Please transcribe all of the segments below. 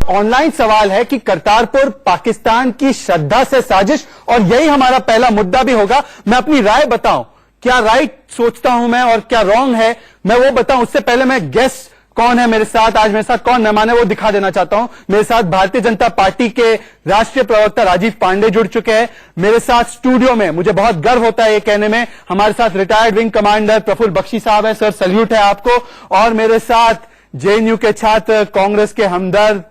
Online सवाल है कि करतारपुर पाकिस्तान की श्रद्धा से साजिश, और यही हमारा पहला मुद्दा भी होगा। मैं अपनी राय बताऊं, क्या राइट सोचता हूं मैं और क्या रॉन्ग है, मैं वो बताऊं। उससे पहले मैं गेस्ट कौन है मेरे साथ, आज मेरे साथ कौन मेहमान है वो दिखा देना चाहता हूं। मेरे साथ भारतीय जनता पार्टी के राष्ट्रीय प्रवक्ता राजीव पांडे जुड़ चुके हैं। मेरे साथ स्टूडियो में, मुझे बहुत गर्व होता है ये कहने में, हमारे साथ retired wing commander Praful Bakshi साहब है। सर सल्यूट है आपको। और मेरे साथ जेएनयू के छात्र, कांग्रेस के हमदर्द,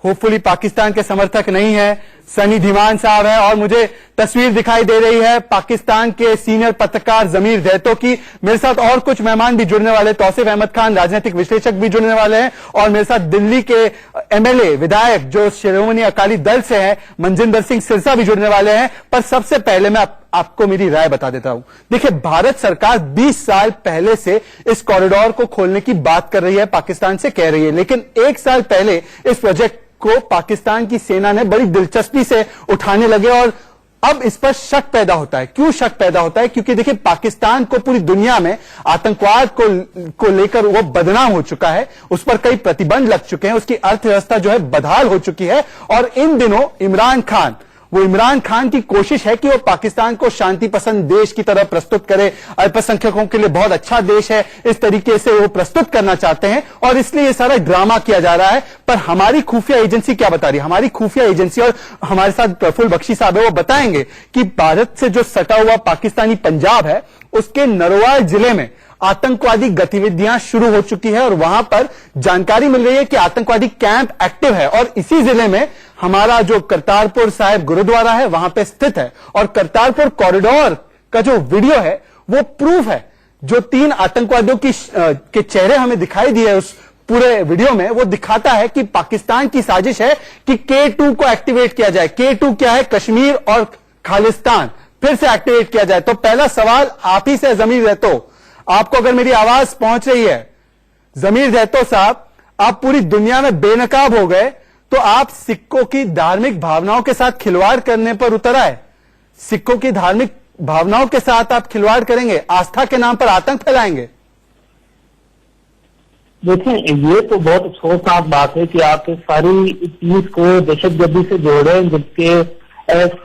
होपफुली पाकिस्तान के समर्थक नहीं है, सनी धीमान साहब है। और मुझे तस्वीर दिखाई दे रही है पाकिस्तान के सीनियर पत्रकार जमीर जैतो की। मेरे साथ और कुछ मेहमान भी जुड़ने वाले, तौसीफ अहमद खान राजनीतिक विश्लेषक भी जुड़ने वाले हैं। और मेरे साथ दिल्ली के एमएलए विधायक जो शिरोमणि अकाली दल से हैं, मनजिंदर सिंह सिरसा भी जुड़ने वाले हैं। पर सबसे पहले मैं आपको मेरी राय बता देता हूं। देखिए, भारत सरकार 20 साल पहले से इस कॉरिडोर को खोलने की बात कर रही है, पाकिस्तान से कह रही है, लेकिन 1 साल पहले इस प्रोजेक्ट को पाकिस्तान की सेना ने बड़ी दिलचस्पी से उठाने लगे। और अब इस पर शक पैदा होता है। क्यों शक पैदा होता है? क्योंकि देखिए, पाकिस्तान को पूरी दुनिया में आतंकवाद को लेकर वो बदनाम हो चुका है, उस पर कई प्रतिबंध लग चुके हैं, उसकी अर्थव्यवस्था जो है बदहाल हो चुकी है। और इन दिनों इमरान खान की कोशिश है कि वो पाकिस्तान को शांति पसंद देश की तरह प्रस्तुत करे, अल्पसंख्यकों के लिए बहुत अच्छा देश है, इस तरीके से वो प्रस्तुत करना चाहते हैं। और इसलिए ये सारा ड्रामा किया जा रहा है। पर हमारी खुफिया एजेंसी क्या बता रही है? हमारी खुफिया एजेंसी, और हमारे साथ प्रफुल्ल बख्शी साहब है, वो बताएंगे कि भारत से जो सटा हुआ पाकिस्तानी पंजाब है, उसके नरवाल जिले में आतंकवादी गतिविधियां शुरू हो चुकी है। और वहां पर जानकारी मिल रही है कि आतंकवादी कैंप एक्टिव है। और इसी जिले में हमारा जो करतारपुर साहिब गुरुद्वारा है वहां पे स्थित है। और करतारपुर कॉरिडोर का जो वीडियो है वो प्रूफ है। जो 3 आतंकवादियों के चेहरे हमें दिखाई दिए उस पूरे वीडियो में, वो दिखाता है कि पाकिस्तान की साजिश है कि K2 को एक्टिवेट किया जाए। K2 क्या है? कश्मीर और खालिस्तान फिर से एक्टिवेट किया जाए। तो पहला सवाल आप ही से, जमीर जैतो, आपको अगर मेरी आवाज पहुंच रही है, जमीर जैतो साहब, आप पूरी दुनिया में बेनकाब हो गए, तो आप सिखों की धार्मिक भावनाओं के साथ खिलवाड़ करने पर उतर आए। सिखों की धार्मिक भावनाओं के साथ आप खिलवाड़ करेंगे, आस्था के नाम पर आतंक फैलाएंगे। देखें, ये तो बहुत अफसोसनाक बात है कि आप इस सारी चीज को दहशतगर्दी से जोड़ रहे हैं, जबकि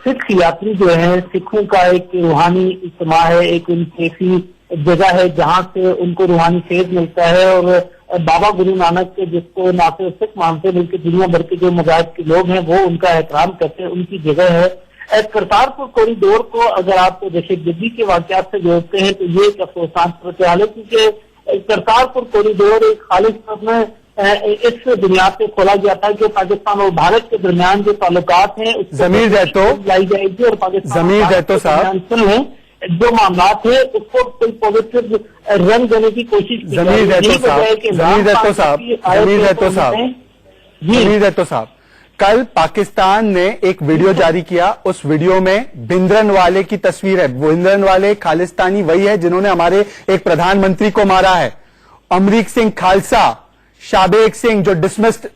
सिख यात्री जो है, सिखों का एक रूहानी इज्तिमा है, एक उनकी ऐसी जगह है जहां से उनको रूहानी फेज मिलता है। और बाबा गुरु नानक के, जिसको ना सिर्फ सिख मानते बल्कि दुनिया भर के जो मज़ाहिब के लोग हैं वो उनका एहतराम करते हैं, उनकी जगह है। करतारपुर कॉरिडोर को अगर आप दहशतगर्दी के वाकयात से जोड़ते हैं तो ये एक अफसोसनाक सूरत-ए-हाल है, क्योंकि करतारपुर कॉरिडोर एक खालिस में इस बुनियाद पे खोला गया था कि पाकिस्तान और भारत के दरमियान जो ताल्लुकात हैं जमीर जैतो लाई जाएगी और पाकिस्तान जमीर जैतो साहब जो मामलात है उसको कोई पॉजिटिव रंग देने की कोशिश की। जमीर जैतो साहब, कल पाकिस्तान ने एक वीडियो जारी किया। उस वीडियो में भिंद्रनवाले की तस्वीर है। भिंद्रनवाले खालिस्तानी वही है जिन्होंने हमारे एक प्रधानमंत्री को मारा है। अमरीक सिंह खालसा, शाबेग सिंह जो डिसमिस्ड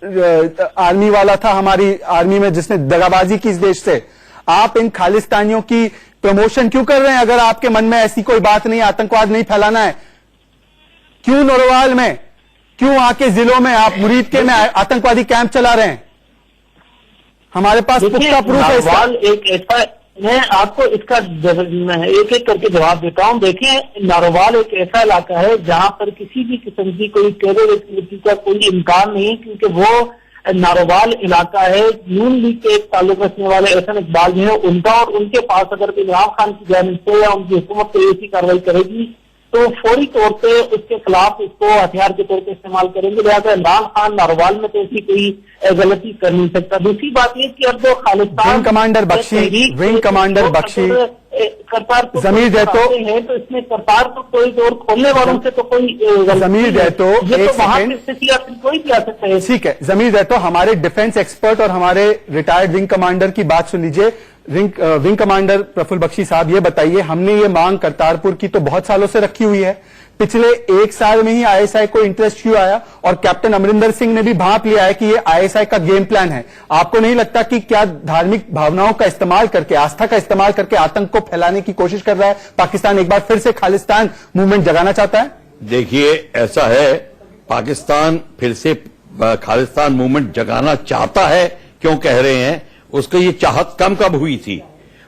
आर्मी वाला था हमारी आर्मी में, जिसने दगाबाजी की इस देश से। आप इन खालिस्तानियों की प्रमोशन क्यों कर रहे हैं अगर आपके मन में ऐसी कोई बात नहीं, आतंकवाद नहीं फैलाना है? क्यों नौरवाल में, क्यों आके जिलों में आप मुरीद के में आतंकवादी कैंप चला रहे हैं? हमारे पास पुख्ता प्रूफ है इसका। एक ऐसा, मैं आपको इसका एक एक करके जवाब देता हूं। देखिए, नारोवाल एक ऐसा इलाका है जहां पर किसी भी किस्म की कोई टेरर एक्टिविटी का कोई इम्कान नहीं है, क्योंकि वो नारोवाल इलाका है। नून लीग के एक ताल्लुक रखने वाले एहसन इकबाल जो है उनका, और उनके पास अगर इमरान खान की जानिब से या उनकी हुकूमत कोई ऐसी कार्रवाई करेगी तो फौरी तौर पे उसके खिलाफ इसको हथियार के तौर पे इस्तेमाल करेंगे। लिहाजा इमरान खान नारोवाल में तो ऐसी कोई गलती कर नहीं सकता। दूसरी बात यह कि अब जो खालिस्तान विंग कमांडर बख्शी करतारपुर जमीर जैतो है, तो इसमें करतारपुर कॉरिडोर खोलने वालों से तो कोई जमीर जैतो वहां की स्थिति कोई भी आ सकता है। ठीक है, जमीर जैतो, हमारे डिफेंस एक्सपर्ट और हमारे रिटायर्ड विंग कमांडर की बात सुन लीजिए। विंग कमांडर प्रफुल्ल बख्शी साहब, ये बताइए, हमने ये मांग करतारपुर की तो बहुत सालों से रखी हुई है। पिछले 1 साल में ही आईएसआई को इंटरेस्ट क्यों आया? और कैप्टन अमरिंदर सिंह ने भी भांप लिया है कि ये आईएसआई का गेम प्लान है। आपको नहीं लगता कि क्या धार्मिक भावनाओं का इस्तेमाल करके, आस्था का इस्तेमाल करके आतंक को फैलाने की कोशिश कर रहा है पाकिस्तान? एक बार फिर से खालिस्तान मूवमेंट जगाना चाहता है? देखिए, ऐसा है, पाकिस्तान फिर से खालिस्तान मूवमेंट जगाना चाहता है, क्यों कह रहे हैं, उसको ये चाहत कब हुई थी?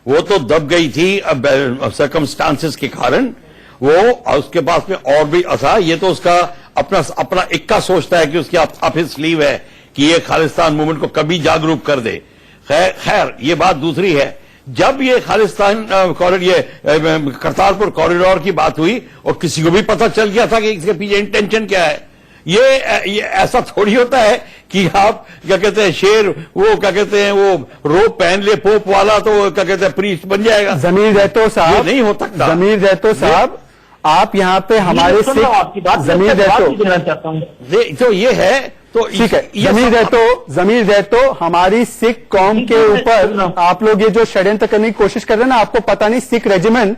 वो तो दब गई थी अब सर्कमस्टांसेस के कारण। वो उसके पास में और भी था, ये तो उसका अपना इक्का सोचता है कि उसकी अप हिज स्लीव है कि ये खालिस्तान मूवमेंट को कभी जागरूक कर दे। खैर ये बात दूसरी है। जब ये खालिस्तान करतारपुर कॉरिडोर की बात हुई और किसी को भी पता चल गया था कि इसके पीछे इंटेंशन क्या है। ये ऐसा थोड़ी होता है कि आप क्या कहते हैं शेर, वो क्या कहते हैं वो रोप पहन ले पोप वाला तो क्या कहते हैं प्रीस्ट बन जाएगा। जमीर रहतो साहब, नहीं हो सकता। जमीर रहतो साहब, आप यहाँ पे हमारे जमीर देना चाहता हूँ तो ये है तो ठीक है। जमीर रहतो हमारी सिख कौम के ऊपर आप लोग ये जो षड्यंत्र करने की कोशिश कर रहे हैं ना, आपको पता नहीं सिख रेजिमेंट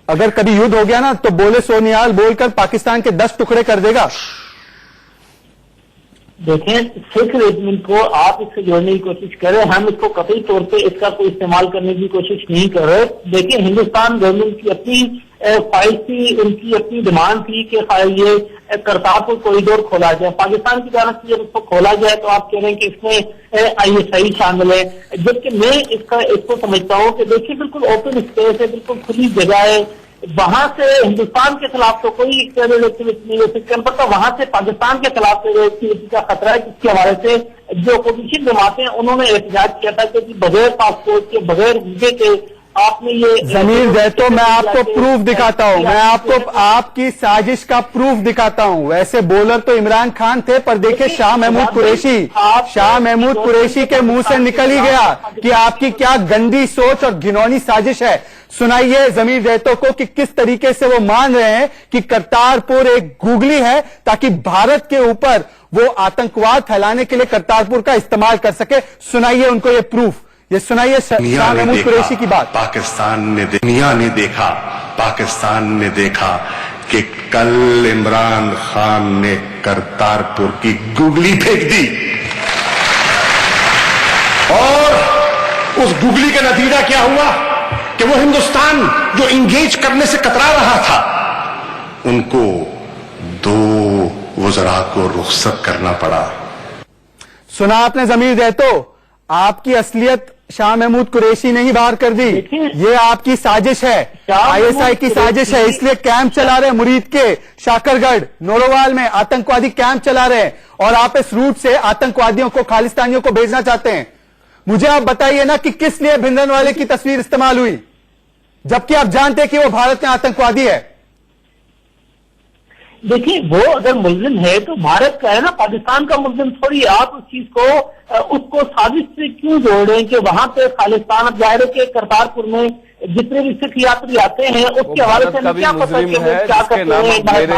अगर कभी युद्ध हो गया ना तो बोले सोनियाल बोलकर पाकिस्तान के 10 टुकड़े कर देगा। देखें, सिख रेजिमेंट को आप इससे जोड़ने की कोशिश करें, हम इसको कतई तौर पे इसका कोई इस्तेमाल करने की कोशिश नहीं कर रहे। देखिए, हिंदुस्तान गवर्नमेंट की अपनी फाइल थी, उनकी अपनी डिमांड थी कि ये करतारपुर कॉरिडोर खोला जाए। पाकिस्तान की जानब से जब इसको खोला जाए तो आप कह रहे हैं कि इसमें ISI शामिल है, जबकि मैं इसको समझता हूँ कि देखिए बिल्कुल ओपन स्पेस है, बिल्कुल खुली जगह है, वहां से हिंदुस्तान के खिलाफ तो कोई टेरर एक्टिविटी नहीं हो सकती, अलबत्ता वहां से पाकिस्तान के खिलाफ टेरर एक्टिविटी का खतरा है, जिसके हवाले से जो अपोजिशन जमाते हैं उन्होंने एहतजाज किया था कि बगैर पासपोर्ट के बगैर वीजे के आपने ये जमीर रहतो मैं आपको प्रूफ दिखाता हूं, मैं आपको आपकी साजिश का प्रूफ दिखाता हूं। वैसे बॉलर तो इमरान खान थे, पर देखिए शाह महमूद कुरैशी के मुंह से निकल ही गया कि आपकी क्या गंदी सोच और घिनौनी साजिश है। सुनाइए जमीर रहतो को कि किस तरीके से वो मान रहे हैं कि करतारपुर एक गूगली है ताकि भारत के ऊपर वो आतंकवाद फैलाने के लिए करतारपुर का इस्तेमाल कर सके। सुनाइए उनको ये प्रूफ, ये सुनाइए शाह महमूद कुरैशी की बात। दुनिया ने देखा, पाकिस्तान ने देखा कि कल इमरान खान ने करतारपुर की गुगली फेंक दी और उस गुगली का नतीजा क्या हुआ कि वो हिंदुस्तान जो इंगेज करने से कतरा रहा था, उनको 2 वज़रा को रुखसत करना पड़ा। सुना आपने जमीर रहतो, आपकी असलियत शाह महमूद कुरैशी ने ही बाहर कर दी। ये आपकी साजिश है, ISI की साजिश है, इसलिए कैंप चला रहे हैं मुरीद के शाकरगढ़ नोरोवाल में आतंकवादी कैंप चला रहे हैं और आप इस रूट से आतंकवादियों को खालिस्तानियों को भेजना चाहते हैं। मुझे आप बताइए ना कि किस लिए भिंडरनवाले की तस्वीर इस्तेमाल हुई जबकि आप जानते हैं कि वो भारत में आतंकवादी है। देखिए, वो अगर मुल्जिम है तो भारत का है ना, पाकिस्तान का मुल्जिम थोड़ी। आप उस चीज को उसको साजिश से क्यों जोड़ रहे हैं कि वहां पे खालिस्तान, अब जाहिर है कि करतारपुर में जितने भी सिख यात्री आते हैं उसके हवाले से हमें क्या पता कि वो क्या करते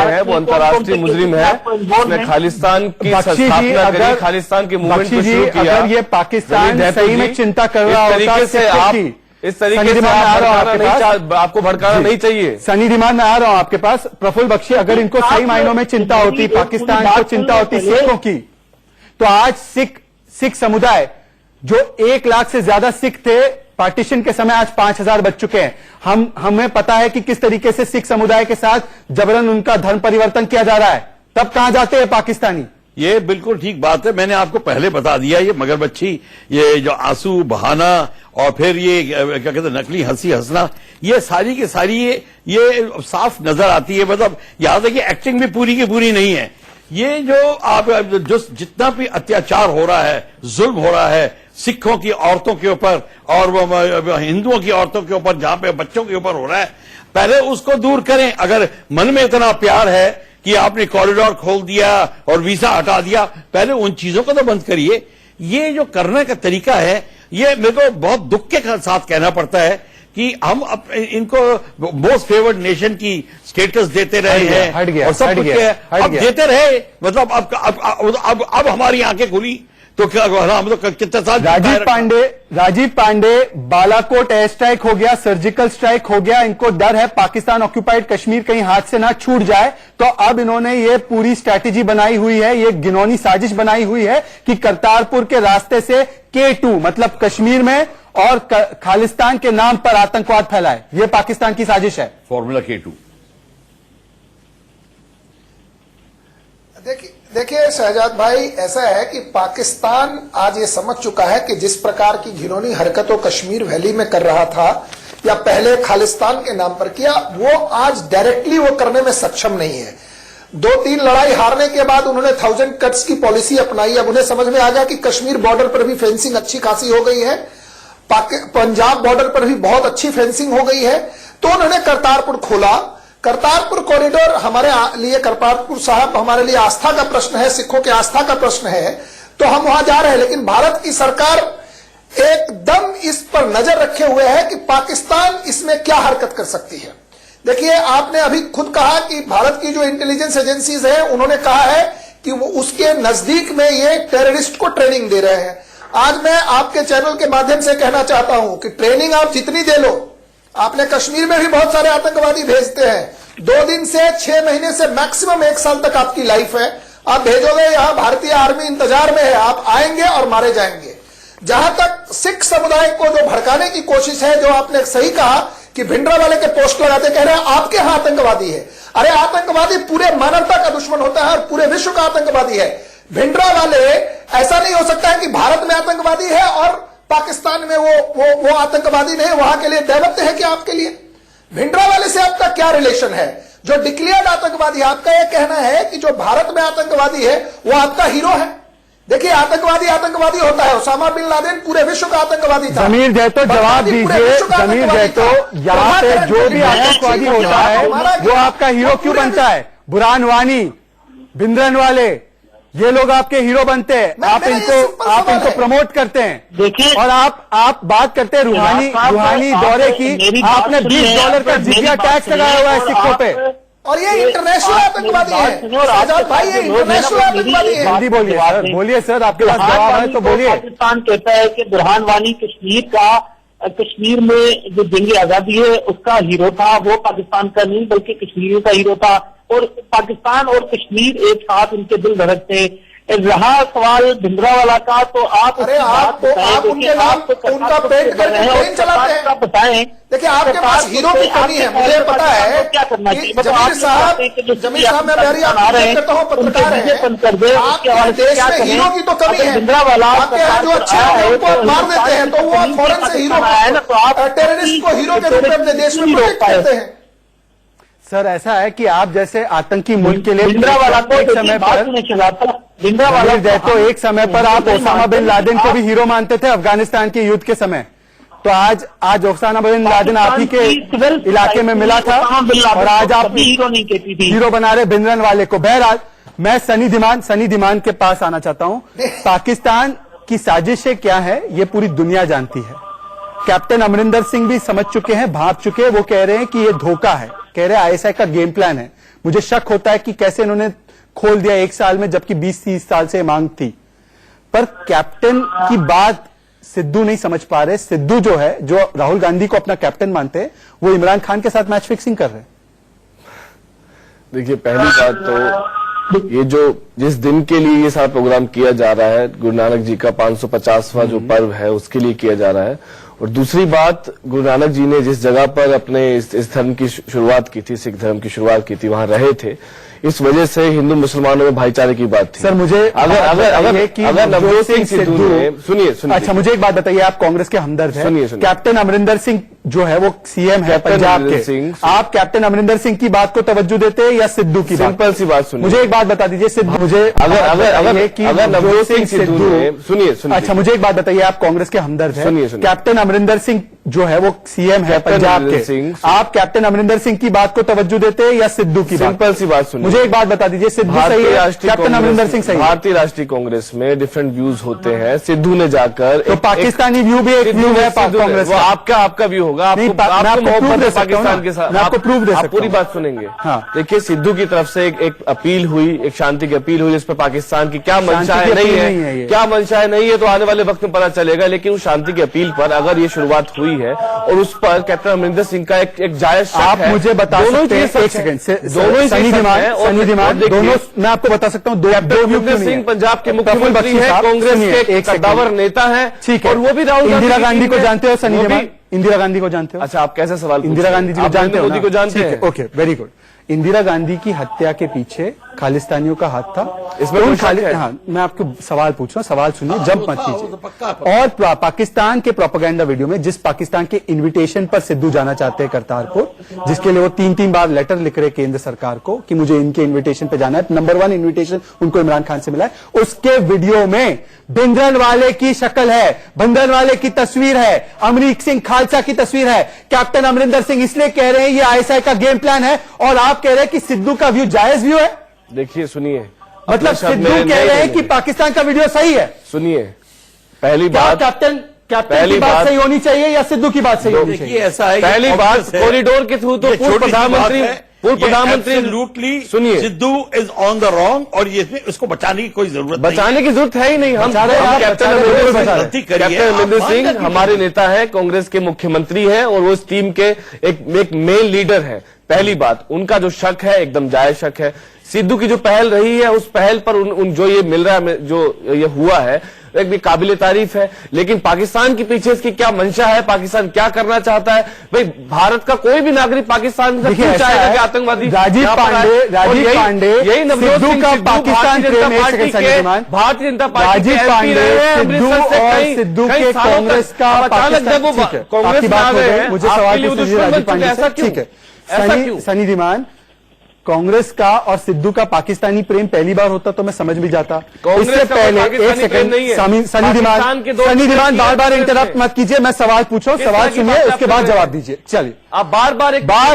हैं। वो अंतर्राष्ट्रीय मुस्लिम है, उसने खालिस्तान की स्थापना करी, खालिस्तान के मूवमेंट को शुरू किया। अगर ये पाकिस्तान सही में चिंता कर रहा होता से आप इस तरीके से आपको भड़काना नहीं चाहिए। सनी रिमांड में आ रहा हूं आपके पास। प्रफुल्ल बख्शी, अगर इनको सही मायनों में चिंता होती, पाकिस्तान को चिंता होती सिखों की, तो आज सिख समुदाय जो 1 लाख से ज्यादा सिख थे पार्टीशन के समय, आज 5000 बच चुके हैं। हमें पता है कि किस तरीके से सिख समुदाय के साथ जबरन उनका धर्म परिवर्तन किया जा रहा है, तब कहां जाते हैं पाकिस्तानी? ये बिल्कुल ठीक बात है, मैंने आपको पहले बता दिया। ये मगरमच्छी, ये जो आंसू बहाना और फिर ये क्या कहते हैं नकली हंसी हंसना, ये सारी की सारी ये साफ नजर आती है। मतलब यहां तक कि एक्टिंग भी पूरी की पूरी नहीं है। ये जो आप जो जितना भी अत्याचार हो रहा है, जुल्म हो रहा है सिखों की औरतों के ऊपर और हिंदुओं की औरतों के ऊपर, जहां पे बच्चों के ऊपर हो रहा है, पहले उसको दूर करें। अगर मन में इतना प्यार है कि आपने कॉरिडोर खोल दिया और वीजा हटा दिया, पहले उन चीजों को तो बंद करिए। ये जो करने का तरीका है, ये मेरे को बहुत दुख के साथ कहना पड़ता है कि हम इनको मोस्ट फेवर्ड नेशन की स्टेटस देते रहे हैं और सब कुछ अब देते रहे। मतलब अब हमारी आंखें खुली तो क्या हम तो कितने साल। राजीव पांडे बालाकोट एयर स्ट्राइक हो गया, सर्जिकल स्ट्राइक हो गया, इनको डर है पाकिस्तान ऑक्यूपाइड कश्मीर कहीं हाथ से ना छूट जाए, तो अब इन्होंने ये पूरी स्ट्रैटेजी बनाई हुई है, ये गिनौनी साजिश बनाई हुई है कि करतारपुर के रास्ते से K2 मतलब कश्मीर में और खालिस्तान के नाम पर आतंकवाद फैलाए। ये पाकिस्तान की साजिश है। Formula K2। देखिए देखिए शहजाद भाई, ऐसा है कि पाकिस्तान आज ये समझ चुका है कि जिस प्रकार की घिनौनी हरकतों कश्मीर वैली में कर रहा था या पहले खालिस्तान के नाम पर किया, वो आज डायरेक्टली वो करने में सक्षम नहीं है। 2-3 लड़ाई हारने के बाद उन्होंने 1000 कट्स की पॉलिसी अपनाई। अब उन्हें समझ में आ गया कि कश्मीर बॉर्डर पर भी फेंसिंग अच्छी खासी हो गई है, पंजाब बॉर्डर पर भी बहुत अच्छी फेंसिंग हो गई है, तो उन्होंने करतारपुर खोला। करतारपुर कॉरिडोर हमारे लिए, करतारपुर साहब हमारे लिए आस्था का प्रश्न है, सिखों की आस्था का प्रश्न है, तो हम वहां जा रहे हैं। लेकिन भारत की सरकार एकदम इस पर नजर रखे हुए है कि पाकिस्तान इसमें क्या हरकत कर सकती है। देखिए, आपने अभी खुद कहा कि भारत की जो इंटेलिजेंस एजेंसीज है उन्होंने कहा है कि वो उसके नजदीक में ये टेररिस्ट को ट्रेनिंग दे रहे हैं। आज मैं आपके चैनल के माध्यम से कहना चाहता हूं कि ट्रेनिंग आप जितनी दे लो, आपने कश्मीर में भी बहुत सारे आतंकवादी भेजते हैं। 2 दिन से 6 महीने से मैक्सिमम 1 साल तक आपकी लाइफ है, आप भेजोगे, यहां भारतीय आर्मी इंतजार में है, आप आएंगे और मारे जाएंगे। जहां तक सिख समुदाय को जो भड़काने की कोशिश है, जो आपने सही कहा कि भिंडरावाले के पोस्ट लगाते कह रहे हैं आपके यहां आतंकवादी है। अरे आतंकवादी पूरे मानवता का दुश्मन होता है और पूरे विश्व का आतंकवादी है। भिंडरावाले, ऐसा नहीं हो सकता है कि भारत में आतंकवादी है और पाकिस्तान में वो आतंकवादी नहीं। वहां के लिए दैवत्य है क्या आपके लिए? भिंडरावाले से आपका क्या रिलेशन है? जो डिक्लेयर्ड आतंकवादी, आपका यह कहना है कि जो भारत में आतंकवादी है वो आपका हीरो है। देखिए, आतंकवादी होता है। ओसामा बिन लादेन पूरे विश्व का आतंकवादी था। जमीर जैतो जवाब दीजिए, जमीर जैतो, यहाँ पे जो भी आतंकवादी होता है वो आपका हीरो क्यों बनता है? बुरहान वानी, भिंद्रनवाले, ये लोग आपके हीरो बनते हैं। आप इनको प्रमोट करते हैं। देखिए, और आप बात करते हैं रूहानी दौरे की। आपने $20 का जिजिया टैक्स लगाया हुआ है सिखों पे, और ये इंटरनेशनल आतंकवादी है। आजाद भाई, ये इंटरनेशनल आतंकवादी है। हिंदी बोलिए सर, बोलिए सर, आपके पास जवाब है तो बोलिए। पाकिस्तान कहता है कि बुरहान वानी कश्मीर में जो जंग आजादी है उसका हीरो था। वो पाकिस्तान का नहीं बल्कि कश्मीर का हीरो था, और पाकिस्तान और कश्मीर एक साथ उनके दिल धड़कते। रहा सवाल भिंडरावाला का, तो आप उनका पेट करके ट्रेन चलाते हैं। बताएं, देखिए, आपके पास हीरो की कमी है, मुझे पता है। क्या करना चाहिए? जमीर साहब, मैं मेरी आपसे करता हूँ, पत्रकार हैं, आपके देश में हीरो की तो कमी है। आपके यहाँ जो अच्छे हैं उनको मार देते हैं, तो वो फौरन से हीरो है ना, तो आप टेररिस्ट को हीरो के रूप में अपने देश में प्रोटेक्ट करते हैं। सर, ऐसा है कि आप जैसे आतंकी मुल्क के लिए भिंडरावाला को एक समय पर एक समय पर आप ओसामा बिन लादेन को भी हीरो मानते थे अफगानिस्तान के युद्ध के समय। तो आज ओसामा बिन लादेन आप ही के इलाके में मिला था और आज आप हीरो नहीं कहती थी, हीरो बना रहे भिंद्रनवाले को। बहरहाल, मैं सनी दिमान के पास आना चाहता हूं। पाकिस्तान की साजिशें क्या है ये पूरी दुनिया जानती है। कैप्टन अमरिंदर सिंह भी समझ चुके हैं, भाप चुके हैं। वो कह रहे हैं कि ये धोखा है, कह रहे हैं आईएसआई का गेम प्लान है। मुझे शक होता है कि कैसे इन्होंने खोल दिया 1 साल में, जबकि 20-30 साल से मांग थी। पर कैप्टन की बात सिद्धू नहीं समझ पा रहे। सिद्धू जो है, जो राहुल गांधी को अपना कैप्टन मानते हैं, वो इमरान खान के साथ मैच फिक्सिंग कर रहे हैं। देखिए, पहली बात तो ये जो जिस दिन के लिए ये सारा प्रोग्राम किया जा रहा है, गुरु नानक जी का 550वां जो पर्व है उसके लिए किया जा रहा है। और दूसरी बात, गुरु नानक जी ने जिस जगह पर अपने इस धर्म की शुरुआत की थी, सिख धर्म की शुरुआत की थी, वहां रहे थे। इस वजह से हिंदू मुसलमानों में भाईचारे की बात थी। सर, मुझे अगर नवजोत सिंह सिद्धू ने सुनिए, अच्छा, मुझे एक बात बताइए, आप कांग्रेस के हमदर्द हैं। सुनिए, कैप्टन अमरिंदर सिंह जो है वो सीएम है पंजाब के, आप कैप्टन अमरिंदर सिंह की बात को तवज्जो देते हैं या सिद्धू की? सिंपल सी बात सुनिए, मुझे एक बात बता दीजिए सिद्धू, मुझे अगर नवजोत सिंह सिद्धू ने सुनिए, अच्छा, मुझे एक बात बताइए, आप कांग्रेस के हमदर्द हैं। सुनिए, कैप्टन अमरिंदर सिंह जो है वो सीएम है पंजाब के, आप कैप्टन अमरिंदर सिंह की बात को तवज्जो देते हैं या सिद्धू की? सिंपल सी बात सुनिए, मुझे एक बात बता दीजिए, सिद्धू सही है, कैप्टन अमरिंदर सिंह सही है? भारतीय राष्ट्रीय कांग्रेस में डिफरेंट व्यूज होते हैं। सिद्धू ने जाकर तो पाकिस्तानी व्यू भी एक व्यू है कांग्रेस, वो आपका व्यू होगा। आपको मोहब्बत है पाकिस्तान के साथ, मैं आपको प्रूफ दे सकता हूं। पूरी बात सुनेंगे। हाँ, देखिए, सिद्धू की तरफ से एक अपील हुई, एक शांति की अपील हुई, जिस पर पाकिस्तान की क्या मंशाएं नहीं है, क्या मंशाएं नहीं है तो आने वाले वक्त में पता चलेगा। लेकिन उस शांति की अपील पर अगर ये शुरुआत हुई है और उस पर कैप्टन अमरिंदर सिंह का एक जायज शक आप है, मुझे बता सकते हैं, एक सेकंड से, दोनों सनी दिमाग दोनों, मैं आपको बता सकता हूँ, अमरिंदर सिंह पंजाब के मुख्यमंत्री है, कांग्रेस के एक कद्दावर नेता है, ठीक है, और वो भी राहुल इंदिरा गांधी को जानते हो? सनी दिमाग, इंदिरा गांधी को जानते हो? अच्छा, आप कैसे सवाल? इंदिरा गांधी जी को जानते हो? मोदी को जानते हैं? Okay, very good. Indira Gandhi की हत्या के पीछे खालिस्तानियों का हाथ था इसमें उन कोई शक है? हाँ, मैं आपको सवाल पूछ रहा हूं, सवाल सुनिए, जंप मत वो तो कीजिए। पक्का। और पाकिस्तान के प्रोपेगेंडा वीडियो में जिस पाकिस्तान के इनविटेशन पर सिद्धू जाना चाहते हैं करतारपुर, जिसके लिए वो 3-3 बार लेटर लिख रहे केंद्र सरकार को कि मुझे इनके इनविटेशन पे जाना है, नंबर 1 इनविटेशन उनको इमरान खान से मिला है, उसके वीडियो में भिंडरनवाले की शक्ल है, भिंडरनवाले की तस्वीर है, अमरीक सिंह खालसा की तस्वीर है। कैप्टन अमरिंदर सिंह इसलिए कह रहे हैं ये आईएसआई का गेम प्लान है, और आप कह रहे हैं कि सिद्धू का व्यू जायज व्यू है। देखिए सुनिए, मतलब सिद्धू कह रहे हैं कि पाकिस्तान का वीडियो सही है। सुनिए, पहली क्या बात, कैप्टन पहली की बात बात सही होनी चाहिए या सिद्धू की बात सही होनी देखिए चाहिए? ऐसा है, पहली बात कॉरिडोर के थ्रू तो पूर्व प्रधानमंत्री लूटली सुनिए, Sidhu is on the wrong, और ये उसको बचाने की कोई जरूरत नहीं बचाने की जरूरत है ही नहीं। हम बचा रहे हैं आप, कैप्टन बचा रहे हैं, अमरिंदर बचा रहे हैं। सिंह, कैप्टन अमरिंदर सिंह हमारे नेता है, कांग्रेस के मुख्यमंत्री है, और वो इस टीम के एक मेन लीडर है। पहली बात, उनका जो शक है एकदम जायज शक है। सिद्धू की जो पहल रही है, उस पहल पर उन जो ये मिल रहा है, जो ये हुआ है, एक भी काबिले तारीफ है। लेकिन पाकिस्तान के पीछे इसकी क्या मंशा है, पाकिस्तान क्या करना चाहता है? भाई, भारत का कोई भी नागरिक पाकिस्तान से क्यों चाहेगा कि आतंकवादी राजीव पांडे यही नवजोत सिंह का सिद्धू पाकिस्तान प्रेम, एक सेकंड संजय मान, भारतीय जनता पार्टी के राजीव MP पांडे रहे हैं, सिद्धू अमृतसर से और सिद्धू कई के सालों कांग्रेस तक। का अब अचानक जब वो ठीक है, कांग्रेस आपकी में आ बात हो गए गई, हैं, मुझे आपके सवाल लिए वो पूछिए दुश्मन राजीव बन चुके पांडे हैं। से। ऐसा क्यों? ठीक है, ऐसा क्यों? सनी धीमान, कांग्रेस का और सिद्धू का पाकिस्तानी प्रेम पहली बार होता तो मैं समझ भी जाता। कांग्रेस इससे का पहले पाकिस्तानी एक प्रेम सेकंड, नहीं है। सनी धीमान बार बार इंटरप्ट मत कीजिए, मैं सवाल पूछो, किस सवाल तरह की सुनिए, बात उसके आप बाद कर रहे जवाब हैं? दीजिए। चलिए, आप बार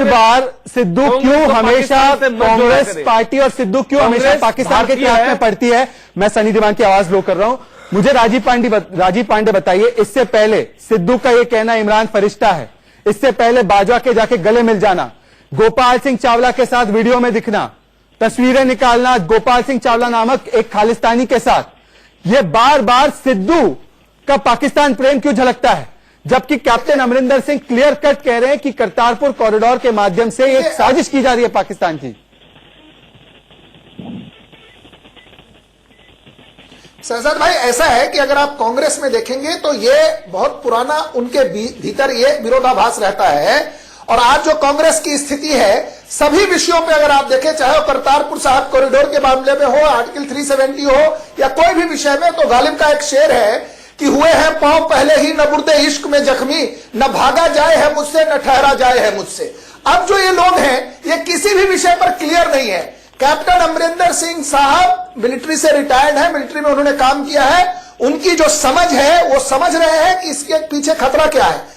बार सिद्धू कांग्रेस क्यों को हमेशा पाकिस्तान से मत जोड़ा कांग्रेस करें। पार्टी और सिद्धू क्यों हमेशा कांग्रेस पाकिस्तान के भारतीय खिलाफ है। में पड़ती है? मैं सनी धीमान की आवाज लो कर रहा हूं। मुझे राजीव पांडे बताइए, इससे पहले सिद्धू का यह कहना इमरान फरिश्ता है, इससे पहले बाजवा के जाके गले मिल जाना, गोपाल सिंह चावला के साथ वीडियो में दिखना, तस्वीरें निकालना गोपाल सिंह चावला नामक एक खालिस्तानी के साथ, यह बार बार सिद्धू का पाकिस्तान प्रेम क्यों झलकता है? जबकि captain Amarinder Singh clear cut कह रहे हैं कि करतारपुर कॉरिडोर के माध्यम से एक साजिश की जा रही है पाकिस्तान की। शहजाद भाई, ऐसा है कि अगर आप कांग्रेस में देखेंगे तो ये बहुत पुराना उनके भीतर ये विरोधाभास रहता है, और आज जो कांग्रेस की स्थिति है, सभी विषयों पे अगर आप देखें, चाहे वो करतारपुर साहिब कॉरिडोर के मामले में हो, आर्टिकल 370 हो, या कोई भी विषय में, तो गालिब का एक शेर है कि हुए हैं पांव पहले ही न मुर्दे इश्क में जख्मी, न भागा जाए है मुझसे न ठहरा जाए है मुझसे। अब जो ये लोग हैं, ये किसी भी विषय पर क्लियर नहीं है। कैप्टन अमरिंदर सिंह साहब मिलिट्री से रिटायर्ड है, मिलिट्री में उन्होंने काम किया है, उनकी जो समझ है वो समझ रहे हैं कि इसके पीछे खतरा क्या है।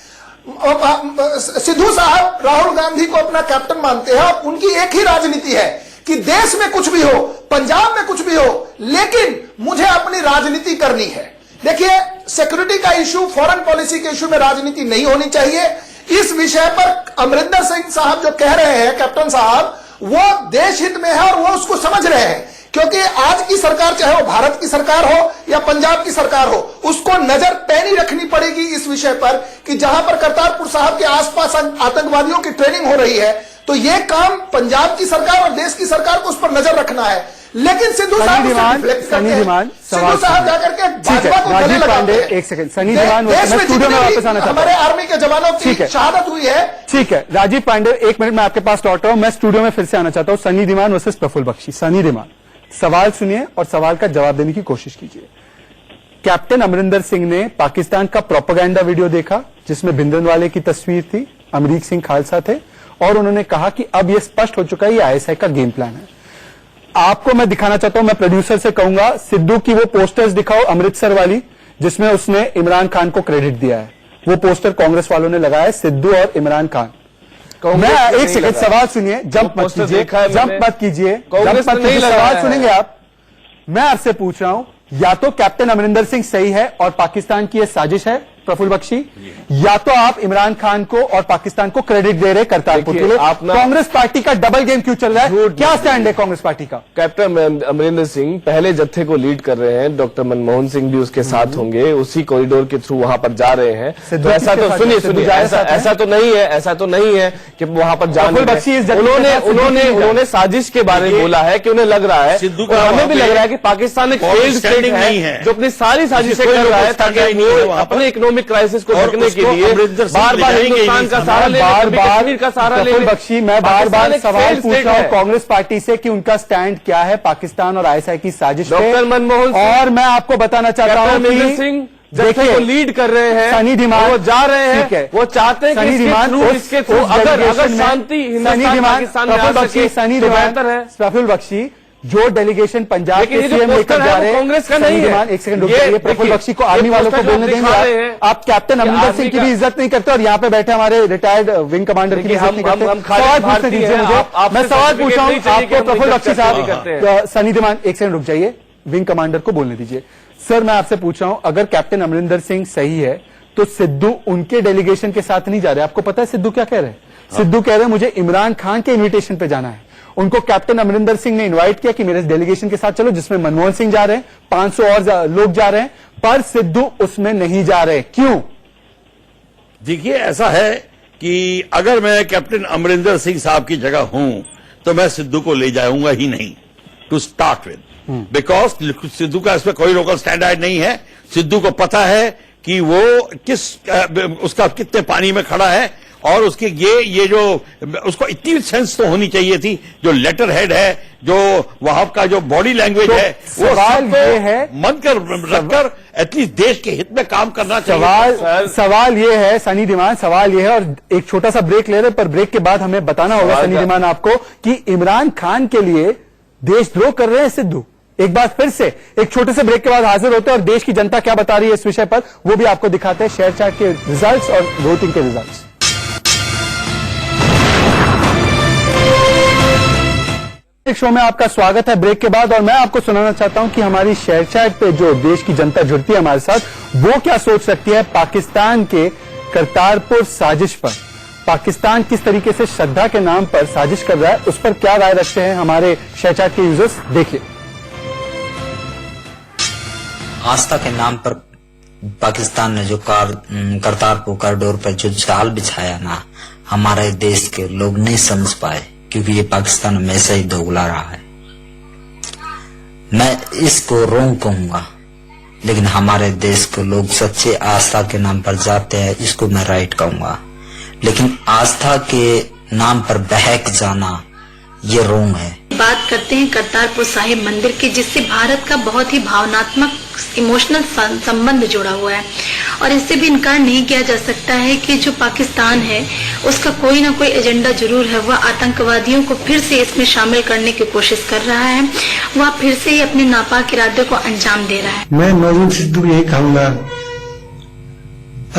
सिद्धू साहब राहुल गांधी को अपना कैप्टन मानते हैं, और उनकी एक ही राजनीति है कि देश में कुछ भी हो, पंजाब में कुछ भी हो, लेकिन मुझे अपनी राजनीति करनी है। देखिए, सिक्योरिटी का इशू, फॉरेन पॉलिसी के इशू में राजनीति नहीं होनी चाहिए। इस विषय पर अमरिंदर सिंह साहब जो कह रहे हैं, कैप्टन साहब, वो देश हित में है और वो उसको समझ रहे हैं, क्योंकि आज की सरकार, चाहे वो भारत की सरकार हो या पंजाब की सरकार हो, उसको नजर पैनी रखनी पड़ेगी इस विषय पर कि जहां पर करतारपुर साहब के आसपास आतंकवादियों की ट्रेनिंग हो रही है, तो ये काम पंजाब की सरकार और देश की सरकार को उस पर नजर रखना है। लेकिन सिद्धू साहब जाकर के भाजपा को गले लगाते हैं। एक सेकंड, सनी धीमान, मैं स्टूडियो में वापस आना चाहता हूं। हमारे आर्मी के जवानों की शहादत हुई है। ठीक है राजीव पांडे, एक मिनट मैं आपके पास लौट रहा हूं, मैं स्टूडियो में फिर से आना चाहता हूं। सनी धीमान वर्सेस प्रफुल्ल बख्शी। सनी धीमान, सवाल सुनिए और सवाल का जवाब देने की कोशिश कीजिए। कैप्टन अमरिंदर सिंह ने पाकिस्तान का प्रोपेगेंडा वीडियो देखा जिसमें भिंडरनवाले की तस्वीर थी, अमरीक सिंह खालसा थे, और उन्होंने कहा कि अब यह स्पष्ट हो चुका है, यह आईएसआई का गेम प्लान है। आपको मैं दिखाना चाहता हूं, मैं प्रोड्यूसर से कहूंगा सिद्धू की वो पोस्टर्स दिखाओ अमृतसर वाली, जिसमें उसने इमरान खान को क्रेडिट दिया है। वो पोस्टर कांग्रेस वालों ने लगाया है, सिद्धू और इमरान खान। मैं एक सेकंड, सवाल सुनिए, जंप मत कीजिए, जंप मत कीजिए, सवाल सुनेंगे आप। मैं आपसे पूछ रहा हूं, या तो कैप्टन अमरिंदर सिंह सही है और पाकिस्तान की यह साजिश है प्रफुल्ल बख्शी, या तो आप इमरान खान को और पाकिस्तान को क्रेडिट दे रहे करतारपुर के लिए। कांग्रेस पार्टी का डबल गेम क्यों चल रहा है? क्या स्टैंड है कांग्रेस पार्टी का? कैप्टन अमरिंदर सिंह पहले जत्थे को लीड कर रहे हैं, डॉक्टर मनमोहन सिंह भी उसके साथ होंगे, उसी कॉरिडोर के थ्रू वहां पर जा रहे हैं। तो ऐसा तो सुनिए, ऐसा तो नहीं है कि वहां पर जाने, उन्होंने साजिश के बारे में बोला है कि उन्हें लग रहा है, हमें भी लग रहा है कि पाकिस्तान एक फेल्ड स्टेट है जो अपनी सारी साजिशें कर रहा है ताकि अपने इकोनॉमिक इकोनॉमिक क्राइसिस को और ढकने के उसको लिए अमरिंदर सिंह बार बार ले जाएंगे हिंदुस्तान इसी का समय। सहारा ले बार कभी बार कश्मीर का सहारा ले प्रफुल्ल बख्शी, मैं बार बार सवाल पूछ रहा हूँ कांग्रेस पार्टी से कि उनका स्टैंड क्या है पाकिस्तान और आईएसआई की साजिश पे। डॉक्टर मनमोहन सिंह और मैं आपको बताना चाहता हूँ अमरिंदर सिंह जैसे देखिए, वो लीड कर रहे हैं, सनी धीमान, वो जा रहे ठीक है, हैं, वो चाहते हैं कि सनी धीमान इसके थ्रू अगर शांति हिंदुस्तान पाकिस्तान में आ सके तो बेहतर है। प्रफुल्ल बख्शी जो डेलीगेशन पंजाब लेकिन के ये जो सीएम लेकर पोस्टर जा है रहे वो हैं, कांग्रेस का सनी नहीं है। धीमान, एक सेकंड रुक ये जाइए, प्रफुल्ल देखिए, बख्शी को ये आर्मी वालों को पोस्टर बोलने जो देंगे। दिखा रहे हैं, आप कैप्टन अमरिंदर सिंह की भी इज्जत नहीं करते और यहाँ पे बैठे हमारे रिटायर्ड विंग कमांडर की भी देखिए, इज्जत नहीं करते। हम खाली सवाल पूछने भारतीय दीजिए हैं, मुझे, आपसे मैं सवाल पूछ रहा हूँ सर्टिफिकेट नहीं चाहिए कि आपको। हम प्रफुल्ल बख्शी नहीं करते हैं। साहब, सनी धीमान एक सेकंड रुक जाइए, विंग कमांडर को बोलने दीजिए। सर मैं आपसे पूछ रहा हूं अगर कैप्टन अमरिंदर सिंह सही है तो सिद्धू उनके डेलीगेशन के साथ नहीं जा रहे। आपको पता है सिद्धू क्या कह रहे हैं? सिद्धू कह रहे हैं मुझे इमरान खान के इनविटेशन पे जाना है। उनको कैप्टन अमरिंदर सिंह ने इनवाइट किया कि मेरे डेलीगेशन के साथ चलो, जिसमें मनमोहन सिंह जा रहे हैं, 500 और लोग जा रहे हैं, पर सिद्धू उसमें नहीं जा रहे। क्यों? देखिए ऐसा है कि अगर मैं कैप्टन अमरिंदर सिंह साहब की जगह हूं तो मैं सिद्धू को ले जाऊंगा ही नहीं, to start with, because Sidhu का इसमें कोई लोकल स्टैंडर्ड नहीं है। सिद्धू को पता है कि वो उसका कितने पानी में खड़ा है और उसके ये जो उसको इतनी सेंस तो होनी चाहिए थी, जो लेटर हेड है, जो वहां का जो बॉडी लैंग्वेज है, वो सवाल ये है, मन कर रखकर एटलीस्ट देश के हित में काम करना चाहिए। सवाल ये है सनी धीमान, सवाल ये है, और एक छोटा सा ब्रेक ले रहे, पर ब्रेक के बाद हमें बताना होगा सनी धीमान आपको कि इमरान खान के लिए देशद्रोह कर रहे हैं सिद्धू। एक बार फिर से एक छोटे से ब्रेक के बाद हाजिर होते हैं और देश की जनता क्या बता रही है इस विषय पर वो भी आपको दिखाते हैं, शेयर चैट के रिजल्ट्स और वोटिंग के रिजल्ट्स। शो में आपका स्वागत है ब्रेक के बाद, और मैं आपको सुनाना चाहता हूं कि हमारी शेयर चैट पे जो देश की जनता जुड़ती है हमारे साथ, वो क्या सोच सकती है पाकिस्तान के करतारपुर साजिश पर। पाकिस्तान किस तरीके से श्रद्धा के नाम पर साजिश कर रहा है, उस पर क्या राय रखते हैं हमारे शेयर चैट के यूजर्स, देखिए। आस्था के नाम पर पाकिस्तान ने जो करतारपुर कॉरिडोर पर जो जाल बिछाया ना, हमारे देश के लोग नहीं समझ पाए, क्योंकि ये पाकिस्तान हमेशा ही दोगला रहा है। मैं इसको रॉन्ग कहूंगा, लेकिन हमारे देश के लोग सच्चे आस्था के नाम पर जाते हैं, इसको मैं राइट कहूंगा। लेकिन आस्था के नाम पर बहक जाना ये रॉन्ग है। बात करते हैं करतारपुर साहिब मंदिर की, जिससे भारत का बहुत ही भावनात्मक इमोशनल संबंध जुड़ा हुआ है, और इससे भी इनकार नहीं किया जा सकता है कि जो पाकिस्तान है उसका कोई ना कोई एजेंडा जरूर है। वह आतंकवादियों को फिर से इसमें शामिल करने की कोशिश कर रहा है, वह फिर से ही अपने नापाक इरादे को अंजाम दे रहा है। मैं नौजवान सिद्धू यही कहूंगा,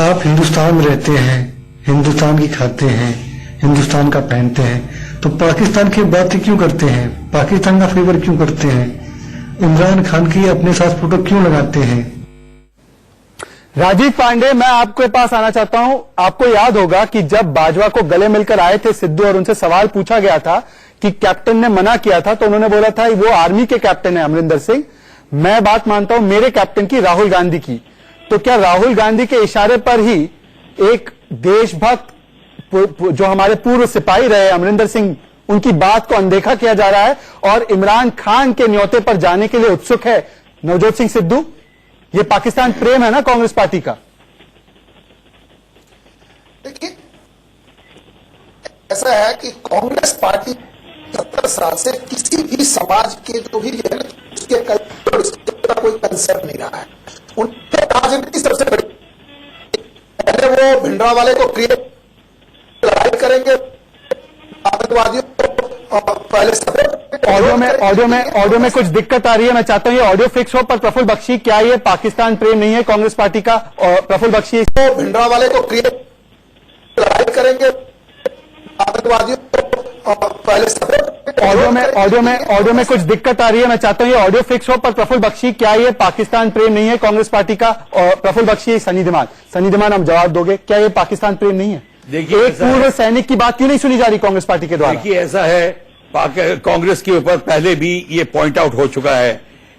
आप हिंदुस्तान में रहते हैं, हिंदुस्तान की खाते हैं, हिंदुस्तान का पहनते हैं, तो पाकिस्तान की बातें क्यों करते हैं? पाकिस्तान का फेवर क्यों करते हैं? इमरान खान की अपने साथ फोटो क्यों लगाते हैं? राजीव पांडे, मैं आपके पास आना चाहता हूं। आपको याद होगा कि जब बाजवा को गले मिलकर आए थे सिद्धू और उनसे सवाल पूछा गया था कि कैप्टन ने मना किया था, तो उन्होंने बोला था वो आर्मी के कैप्टन है अमरिंदर सिंह, मैं बात मानता हूं मेरे कैप्टन की राहुल गांधी की। तो क्या राहुल गांधी के इशारे पर ही एक देशभक्त जो हमारे पूर्व सिपाही रहे अमरिंदर सिंह, उनकी बात को अनदेखा किया जा रहा है और इमरान खान के न्योते पर जाने के लिए उत्सुक है नवजोत सिंह सिद्धू? ये पाकिस्तान प्रेम है ना कांग्रेस पार्टी का? देखिए ऐसा है कि कांग्रेस पार्टी 70 साल से किसी भी समाज के जो भी है उसके कल्चर, उसका कोई कंसर्न नहीं रहा है। उनके राजनीति सबसे बड़ी, पहले वो भिंडरा वाले को क्रिएट करेंगे, आतंकवादियों को पहले ऑडियो में कुछ दिक्कत आ रही है, मैं चाहता हूं ये ऑडियो फिक्स हो। पर प्रफुल्ल बख्शी, क्या ये पाकिस्तान प्रेम नहीं है कांग्रेस पार्टी का? और प्रफुल्ल बख्शी भिंडरा वाले को क्रिएट करेंगे, आतंकवादियों को पहले ऑडियो में कुछ दिक्कत आ रही है, मैं चाहता हूं ये ऑडियो फिक्स हो। पर प्रफुल्ल बख्शी, क्या ये पाकिस्तान प्रेम नहीं है कांग्रेस पार्टी का? और प्रफुल्ल बख्शी, सनी धीमान हम जवाब दोगे, क्या ये पाकिस्तान प्रेम नहीं है? देखिए एक पूर्व सैनिक की बात क्यों नहीं सुनी जा रही कांग्रेस पार्टी के द्वारा? देखिए ऐसा है, कांग्रेस के ऊपर पहले भी ये पॉइंट आउट हो चुका है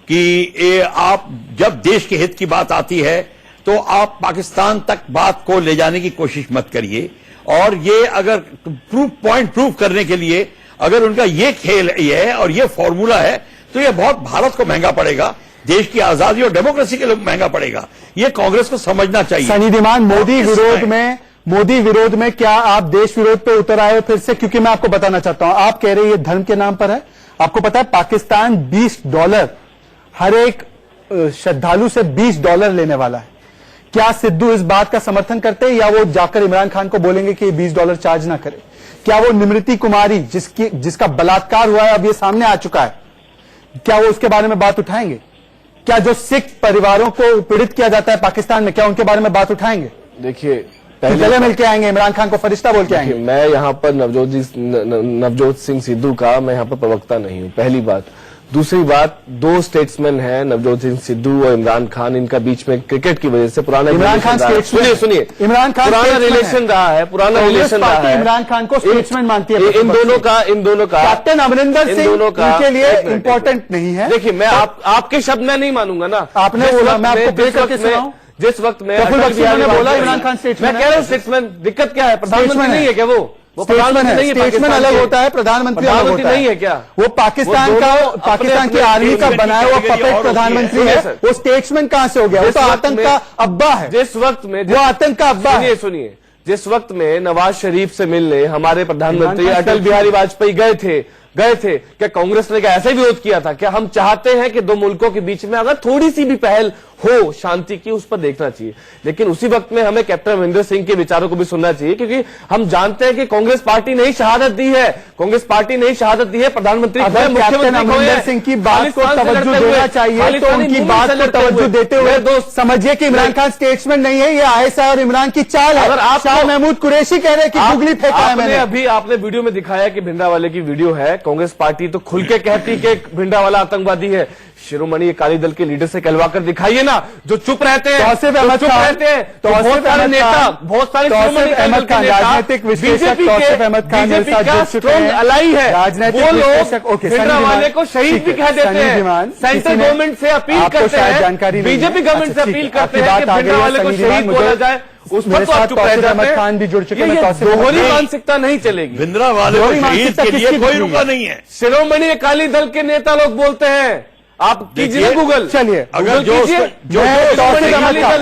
कि आप जब देश के हित की बात आती है तो आप पाकिस्तान तक बात को ले जाने की कोशिश मत करिए। और ये अगर पॉइंट प्रूव करने के लिए अगर उनका ये खेल ये है और ये फॉर्मूला है तो ये बहुत भारत को महंगा पड़ेगा। देश की आजादी और डेमोक्रेसी के लिए महंगा पड़ेगा। ये कांग्रेस को समझना चाहिए। सनी धीमान, मोदी विरोध में क्या आप देश विरोध पे उतर आए हो फिर से? क्योंकि मैं आपको बताना चाहता हूं, आप कह रहे हैं ये धर्म के नाम पर है। आपको पता है पाकिस्तान $20 हर एक श्रद्धालु से $20 लेने वाला है। क्या सिद्धू इस बात का समर्थन करते हैं, या वो जाकर इमरान खान को बोलेंगे कि $20 चार्ज ना करे? क्या वो निमृति कुमारी जिसका बलात्कार हुआ है, अब ये सामने आ चुका है, क्या वो उसके बारे में बात उठाएंगे? क्या जो सिख परिवारों को पीड़ित किया जाता है पाकिस्तान में, क्या उनके बारे में बात उठाएंगे? देखिए, गले मिल के आएंगे, इमरान खान को फरिश्ता बोल के आएंगे? मैं यहाँ पर नवजोत सिंह सिद्धू का मैं यहाँ पर प्रवक्ता नहीं हूँ, पहली बात। दूसरी बात, दो स्टेट्समैन हैं, नवजोत सिंह सिद्धू और इमरान खान। इनका बीच में क्रिकेट की वजह से पुराना इमरान खान सुनिए इमरान खान पुराना रिलेशन रहा है, पुराना रिलेशन रहा है। इमरान खान को स्टेट्समैन मानती है। इन दोनों का कैप्टन अमरिंदर सिंह उनके लिए इंपॉर्टेंट नहीं है। देखिए, मैं आपके शब्द में नहीं मानूंगा ना। आपने बोला, मैं आपको प्ले करके सुनाऊं? जिस वक्त में बोला इमरान खान स्टेट्समैन, मैं कह रहा हूँ स्टेट्समैन। दिक्कत क्या है? प्रधानमंत्री नहीं है क्या वो प्रधानमंत्री नहीं है? स्टेट्समैन अलग होता है, प्रधानमंत्री अलग होता है। नहीं है क्या वो पाकिस्तान की आर्मी का बनाया हुआ पपेट प्रधानमंत्री है। वो स्टेट्समैन कहां से हो गया? वो तो आतंक का अब्बा है। जिस वक्त में वो आतंक का अब्बा है। सुनिए, जिस वक्त में नवाज शरीफ से मिलने हमारे प्रधानमंत्री अटल बिहारी वाजपेयी गए थे, क्या कांग्रेस ने क्या ऐसे विरोध किया था? क्या हम चाहते हैं कि दो मुल्कों के बीच में अगर थोड़ी सी भी पहल हो शांति की, उस पर देखना चाहिए। लेकिन उसी वक्त में हमें कैप्टन अमरिंदर सिंह के विचारों को भी सुनना चाहिए, क्योंकि हम जानते हैं कि कांग्रेस पार्टी ने ही शहादत दी है। कांग्रेस पार्टी ने ही शहादत दी है। प्रधानमंत्री कैप्टन अमरिंदर सिंह की बात को तवज्जो देना चाहिए, तो उनकी बात को तवज्जो देते हुए दोस्त समझिए कि इमरान खान स्टेट्समैन नहीं है, ये आईएसआई और इमरान की चाल है। अगर आप शाह महमूद कुरैशी कह रहे हैं कि गुगली फेंका है मैंने। अभी आपने वीडियो में दिखाया कि भिंडरावाले की वीडियो है। कांग्रेस पार्टी तो खुल के कहती कि भिंडरावाला आतंकवादी है। शिरोमणि अकाली दल के लीडर से कहलवाकर दिखाइए ना, जो चुप रहते हैं। बहुत सारे नेता, बहुत सारे राजनीतिक विश्लेषक तौसीफ अहमद खान बीजेपी का स्ट्रॉन्ग अलाई है। राजनीतिक विश्लेषक भिंडरावाले को शहीद भी कह देते हैं। सेंट्रल गवर्नमेंट से अपील करते हैं, बीजेपी गवर्नमेंट से अपील करते हैं कि भिंडरावाले को शहीद बोला जाए। उस पर तो आप चुप रह जाते हैं। खान भी जुड़ चुके हैं। दोहरी मानसिकता नहीं चलेगी। भिंडरावाले को शहीद के लिए कोई रुका नहीं है। शिरोमणि अकाली दल के नेता लोग बोलते हैं, आप कीजिए गूगल, चलिए अगर जो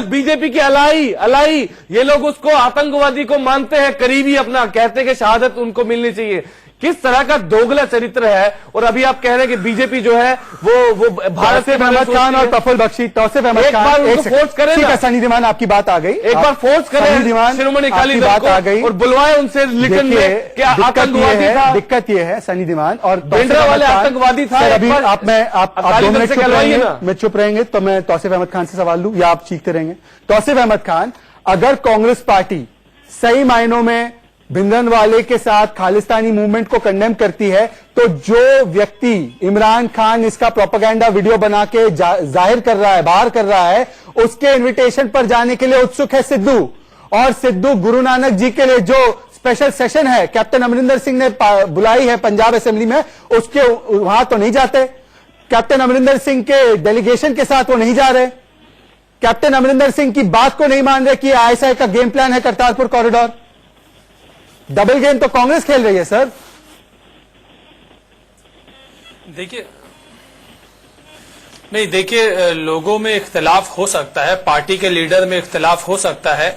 बीजेपी की अलाई ये लोग उसको आतंकवादी को मानते हैं, करीबी अपना, कहते हैं कि शहादत उनको मिलनी चाहिए। किस तरह का दोगला चरित्र है। और अभी आप कह रहे हैं कि बीजेपी जो है वो भारत से अहमद खान और प्रफुल्ल बख्शी, तौसीफ अहमद खान, एक बार उनको फोर्स करें। ठीक है सनी धीमान, आपकी बात आ गई। एक बार फोर्स करें शिरोमणि अकाली दल को और बुलवाए उनसे रिटर्न में कि आतंकवादी था। दिक्कत ये है सनी धीमान और भिंडरावाले आतंकवादी था। अभी आप 2 मिनट में चुप रहेंगे तो मैं तौसीफ अहमद खान से सवाल लूं, या आप चीखते रहेंगे? तौसीफ अहमद खान, अगर कांग्रेस पार्टी सही मायनों में भिंडरावाले के साथ खालिस्तानी मूवमेंट को कंडेम करती है, तो जो व्यक्ति इमरान खान इसका प्रोपेगेंडा वीडियो बना के जाहिर कर रहा है, बाहर कर रहा है, उसके इनविटेशन पर जाने के लिए उत्सुक है सिद्धू। और सिद्धू गुरु नानक जी के लिए जो स्पेशल सेशन है कैप्टन अमरिंदर सिंह ने बुलाई है पंजाब असेंबली में, उसके वहां तो नहीं जाते। कैप्टन अमरिंदर सिंह के डेलीगेशन के साथ वो नहीं जा रहे। कैप्टन अमरिंदर सिंह की बात को नहीं मान रहे कि आईएसआई का गेम प्लान है करतारपुर कॉरिडोर। डबल गेम तो कांग्रेस खेल रही है सर। देखिए लोगों में इख्तिलाफ हो सकता है, पार्टी के लीडर में इख्तिलाफ हो सकता है,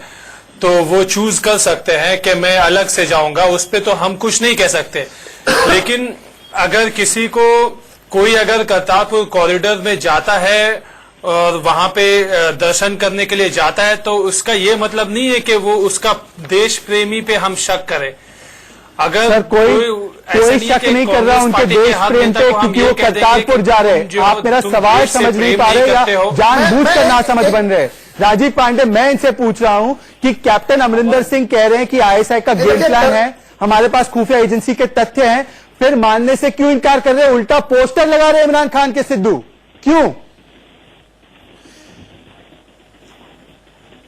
तो वो चूज कर सकते हैं कि मैं अलग से जाऊंगा, उस पे तो हम कुछ नहीं कह सकते। लेकिन अगर किसी को कोई अगर करतारपुर कॉरिडोर में जाता है और वहां पे दर्शन करने के लिए जाता है, तो उसका ये मतलब नहीं है कि वो उसका देश प्रेमी पे हम शक करें। अगर सर कोई शक नहीं कर रहा उनके देश प्रेम पे, क्योंकि वो करतारपुर जा रहे हैं। आप मेरा सवाल समझ नहीं पा रहे या जानबूझकर ना समझ बन रहे। राजीव पांडे, मैं इनसे पूछ रहा हूं कि कैप्टन अमरिंदर सिंह कह रहे हैं कि आईएसआई का गेम प्लान है, हमारे पास खुफिया एजेंसी के तथ्य हैं, फिर मानने से क्यों इनकार कर रहे हैं? उल्टा पोस्टर लगा रहे हैं इमरान खान के सिद्धू, क्यों?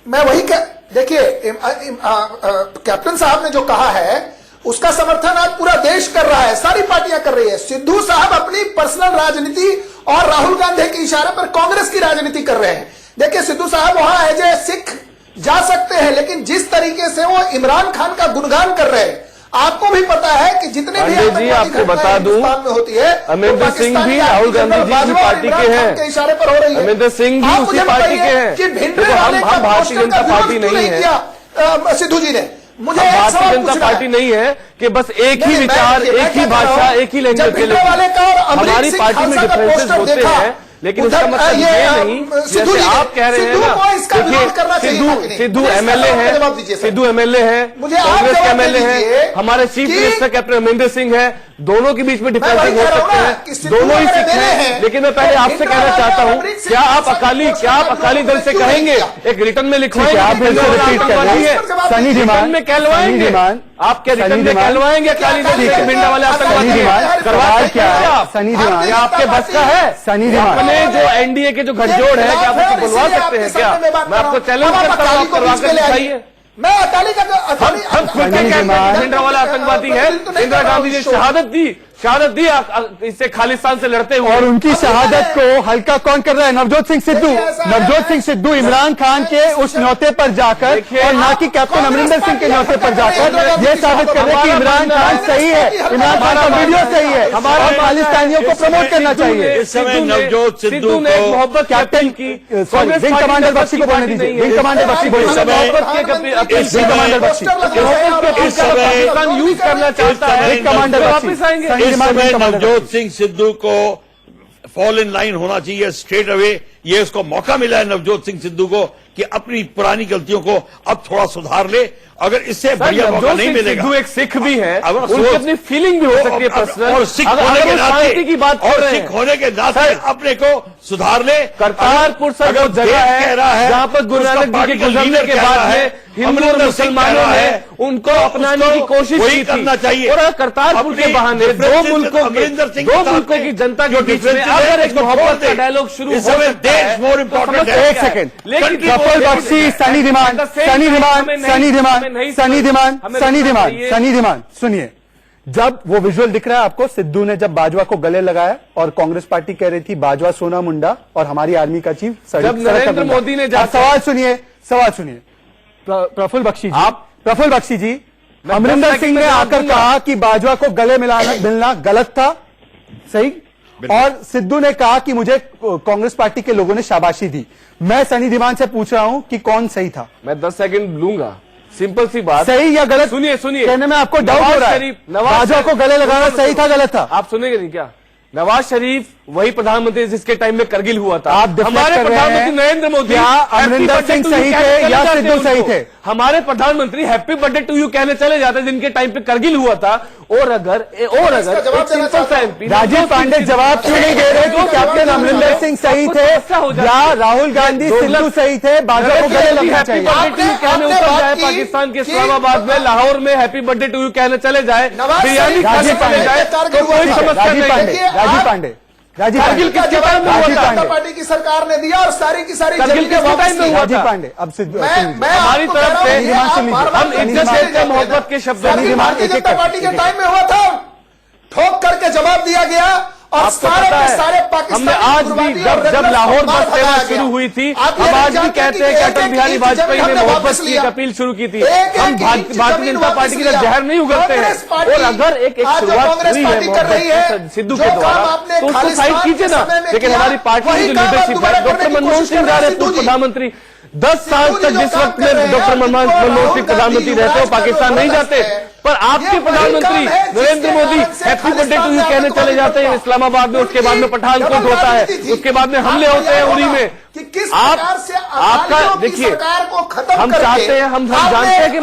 मैं वही देखिए कैप्टन साहब ने जो कहा है उसका समर्थन आज पूरा देश कर रहा है, सारी पार्टियां कर रही है। सिद्धू साहब अपनी पर्सनल राजनीति और राहुल गांधी के इशारे पर कांग्रेस की राजनीति कर रहे हैं। देखिए सिद्धू साहब वहां एज ए सिख जा सकते हैं, लेकिन जिस तरीके से वो इमरान खान का गुणगान कर रहे हैं, आपको भी पता है कि जितने भी पांडे जी, आपको बता दूं, हिंदुस्तान में होती है अमरिंदर सिंह भी राहुल गांधी जी की पार्टी के हैं, इशारे पर हो रही है। अमरिंदर सिंह भी आप उसी मुझे पार्टी बताइए के हैं। कि भिंडरे देखो, वाले हम का भारतीय पोस्टर जनता का पार्टी विरोध क्यों नहीं है, किया सिद्धू जी ने? मुझे एक भारतीय सवाल जनता पूछना पार्टी है। नहीं है कि बस एक ही नहीं, विचार, मैं एक ही क्या कह रहा भाषा, हूं, एक ही लैंग्वेज जब भिंडरे चलेगी। वाले का और अमरीक हमारी सिंह पार्टी में खालसा का डिफरेंसेस पोस्टर होते देखा, हैं, लेकिन उधर इसका मतलब ये, ये नहीं सिद्धू जैसे जी, आप कह रहे हैं सिद्धू ना। को इसका विरोध करना चाहिए था कि नहीं? सिद्धू मुझे इसका एमएलए जवाब दीजिए है, सर। सिद्धू एमएलए है, मुझे आप कांग्रेस के जवाब एमएलए दीजिए है, हमारे चीफ कि- मिनिस्टर कैप्टन अमरिंदर सिंह है, दोनों के बीच में वही डिफरेंसेस हो कह रहा हूं सकते ना हैं, कि सिद्धू दोनों ही अगर सिख एमएलए हैं। हैं, लेकिन मैं पहले तो आपसे भिंडरा कहना वाले चाहता और हूं, अमरीक सिंह क्या आप खालसा के अकाली पोस्टर दल से क्यों नहीं कहेंगे, किया? एक रिटर्न में ठीक है, लिखवाएंगे आप बिल्कुल रिपीट कर रहे हैं। सनी रिटर्न डिमांड, में कहलवाएंगे, सनी डिमांड, आप क्या रिटर्न सनी में डिमांड, कहलवाएंगे अकाली दल ठीक से है, भिंडा वाले आतंकवादी सनी डिमांड, हैं? करवा सवाल सकते क्या हैं है? आप? सनी डिमांड, क्या आपके बस का है? सनी डिमांड, अपने जो एनडीए के जो गठजोड़ है, क्या आप उसको बुलवा सकते हैं क्या? मैं आपको चैलेंज करता हूँ, आप करवा कर दिखाइए। मैं अकाली का हम खुद के कहते हैं भिंडरा वाला आतंकवादी है। इंदिरा गांधी ने शहादत दी इससे खालिस्तान से लड़ते हुए, और उनकी शहादत को हल्का कौन कर रहा है? नवजोत सिंह सिद्धू। नवजोत सिंह सिद्धू इमरान खान के उस न्योते पर जाकर और ना कि कैप्टन अमरिंदर सिंह के न्योते पर जाकर ये साबित कर रहे हैं कि इमरान खान सही है, इमरान खान का वीडियो सही है, हमारा और खालिस्तानियों को प्रमोट करना चाहिए। इस समय नवजोत सिद्धू ने को मोहब्बत कैप्टन की सॉरी, विंग कमांडर बख्शी को बोलने दीजिए, विंग कमांडर बख्शी बोलिए। इस समय- विंग कमांडर बख्शी, इस समय- पाकिस्तान यूज करना चाहता है, विंग कमांडर तो बख्शी, वापिस आएंगे। सनी इस डिमांड, समय विंग कमांडर नवजोत सिंह सिद्धू को फॉल इन लाइन होना चाहिए स्ट्रेट अवे। ये उसको मौका मिला है नवजोत सिंह सिद्धू को कि अपनी पुरानी गलतियों को अब थोड़ा सुधार ले। अगर इससे बढ़िया मौका नहीं मिलेगा, सिद्धू एक सिख भी है, अब उनकी अपनी फीलिंग भी हो सकती है पर्सनल, और सिख अगर होने के वो शांति की बात नाते कर और रहे सिख हैं। होने के नाते सर, अपने को सुधार ले। करतारपुर सर अगर वो जगह देश है कह रहा है, जहां पर गुरु उसका नानक जी पार्टी के का गुजरने लीडर के कह बाद रहा है, में हिंदू और अमरिंदर सिंह कह मुसलमानों रहा ने है, उनको तो अपनाने उसको की कोशिश वही की करना थी। चाहिए। और करतारपुर के बहाने दो मुल्कों की जनता के बीच में अगर एक मोहब्बत का डायलॉग शुरू हो सकता है, मोर इम्पोर्टेंट है। एक सेकंड, प्रफुल्ल बख्शी, सनी डिमांड, सनी डिमांड, सनी डिमांड, सनी डिमांड, सनी डिमांड, सनी डिमांड, सुनिए। जब वो विजुअल दिख रहा है आपको, सिद्धू ने जब बाजवा को गले लगाया और कांग्रेस पार्टी कह रही थी बाजवा सोना मुंडा और हमारी आर्मी का चीफ जब नरेंद्र मोदी ने आप सवाल सुनिए प्रफुल्ल बख्शी जी, प्रफुल्ल बख्शी जी, अमरिंदर सिंह ने आकर कहा कि बाजवा को गले मिलना गलत था, सही, और सिद्धू ने कहा कि मुझे कांग्रेस पार्टी के लोगों ने शाबाशी दी। मैं सनी डिमांड से पूछ रहा हूं कि कौन सही था? मैं 10 सेकंड लूंगा, सिंपल सी बात। सही या गलत? सुनिए कहने में आपको डाउट हो रहा है। बाजवा को गले लगाना सही था गलत था? आप सुनेंगे नहीं क्या? नवाज शरीफ वही प्रधानमंत्री जिसके टाइम में करगिल हुआ था। आप डिफेक्ट हमारे कर रहे प्रधानमंत्री हैं। नरेंद्र मोदी क्या अमरिंदर सिंह सही थे या सिद्धू सही थे? हमारे प्रधानमंत्री हैप्पी बर्थडे टू यू कहने चले जाते जिनके टाइम पे करगिल हुआ था। और अगर एक सिंपल सा एमपी राजीव पांडे जवाब क्यों नहीं दे रहे कि कैप्टन अमरिंदर सिंह सही थे या राहुल गांधी सिद्धू सही थे? बाजवा को गले लगना हैप्पी चाहिए। बर्थडे टू यू कहने उतर जाए पाकिस्तान के इस्लामाबाद में, लाहौर में हैप्पी बर्थडे टू यू कहने चले जाए, बिरयानी खाने चले जाए, तो कोई समस्या राजीव पांडे, नहीं। राजीव पांडे, राजीव करगिल पांडे, किसके टाइम में हुआ राजीव था? पांडे, पार्टी की सरकार ने दिया और सारी की सारी करगिल जमीनें किसके वापस टाइम में ली। हुआ राजीव था? पांडे, अब सिद्धू मैं हमारी आपको तरफ कह रहा से हूं, आप सुन लीजिए, बार-बार हम सुन इज्जत लीजिए। देते हैं मोहब्बत के शब्दों भारतीय में। भारतीय जनता पार्टी के टाइम में हुआ था, ठोक करके जवाब दिया गया और आपको सारे पता के है, सारे पाकिस्तानी हमने आज भी उग्रवादी और जब रेगुलर लाहौर को मार बस सेवा भगाया शुरू गया। हुई थी, आप ये हम नहीं आज भी जानते कहते कि हैं कि एक-एक अटल बिहारी इंच वाजपेयी जमीन ने हमने मोहब्बत वापस की लिया। एक अपील शुरू की थी। एक-एक हम इंच भारतीय जमीन जनता वापस पार्टी की लिया। तरफ जहर नहीं उगलते कांग्रेस हैं। पार्टी और अगर एक आज जो शुरुआत कांग्रेस हुई है पार्टी कर रही है, मोहब्बत सिद्धू जो के काम द्वारा, आपने तो उसको साइड खालिस्तान कीजिए के ना। समय में लेकिन किया, हमारी पार्टी की वही जो काम आप लीडरशिप दोबारा है, करने डॉक्टर की मनमोहन कोशिश सिंह कर जा रहे रहे हैं, पूर्व सिद्धू जी। प्रधानमंत्री, 10 साल सिद्धू जी तक जो जिस काम वक्त कर में रहे हैं, डॉक्टर मनमोहन राहुल सिंह प्रधानमंत्री गांधी, रहते हो, युवराज का पाकिस्तान जो नहीं जबरदस्त जाते। है, पर आपके ये वही प्रधानमंत्री काम है जिसके नरेंद्र मोदी कारण से हैप्पी बर्थडे टू खालिस्तान यू में कहने चले जाते हैं आतंकवादी इस्लामाबाद में, उसके बाद में पठानकोट उनकी होता है, डबल उसके बाद में हमले आपको होते हैं याद उरी होगा में। कि किस आप प्रकार से आपका अकालियों की देखिए, सरकार को खत्म हम करके चाहते हैं, हम जानते हैं कि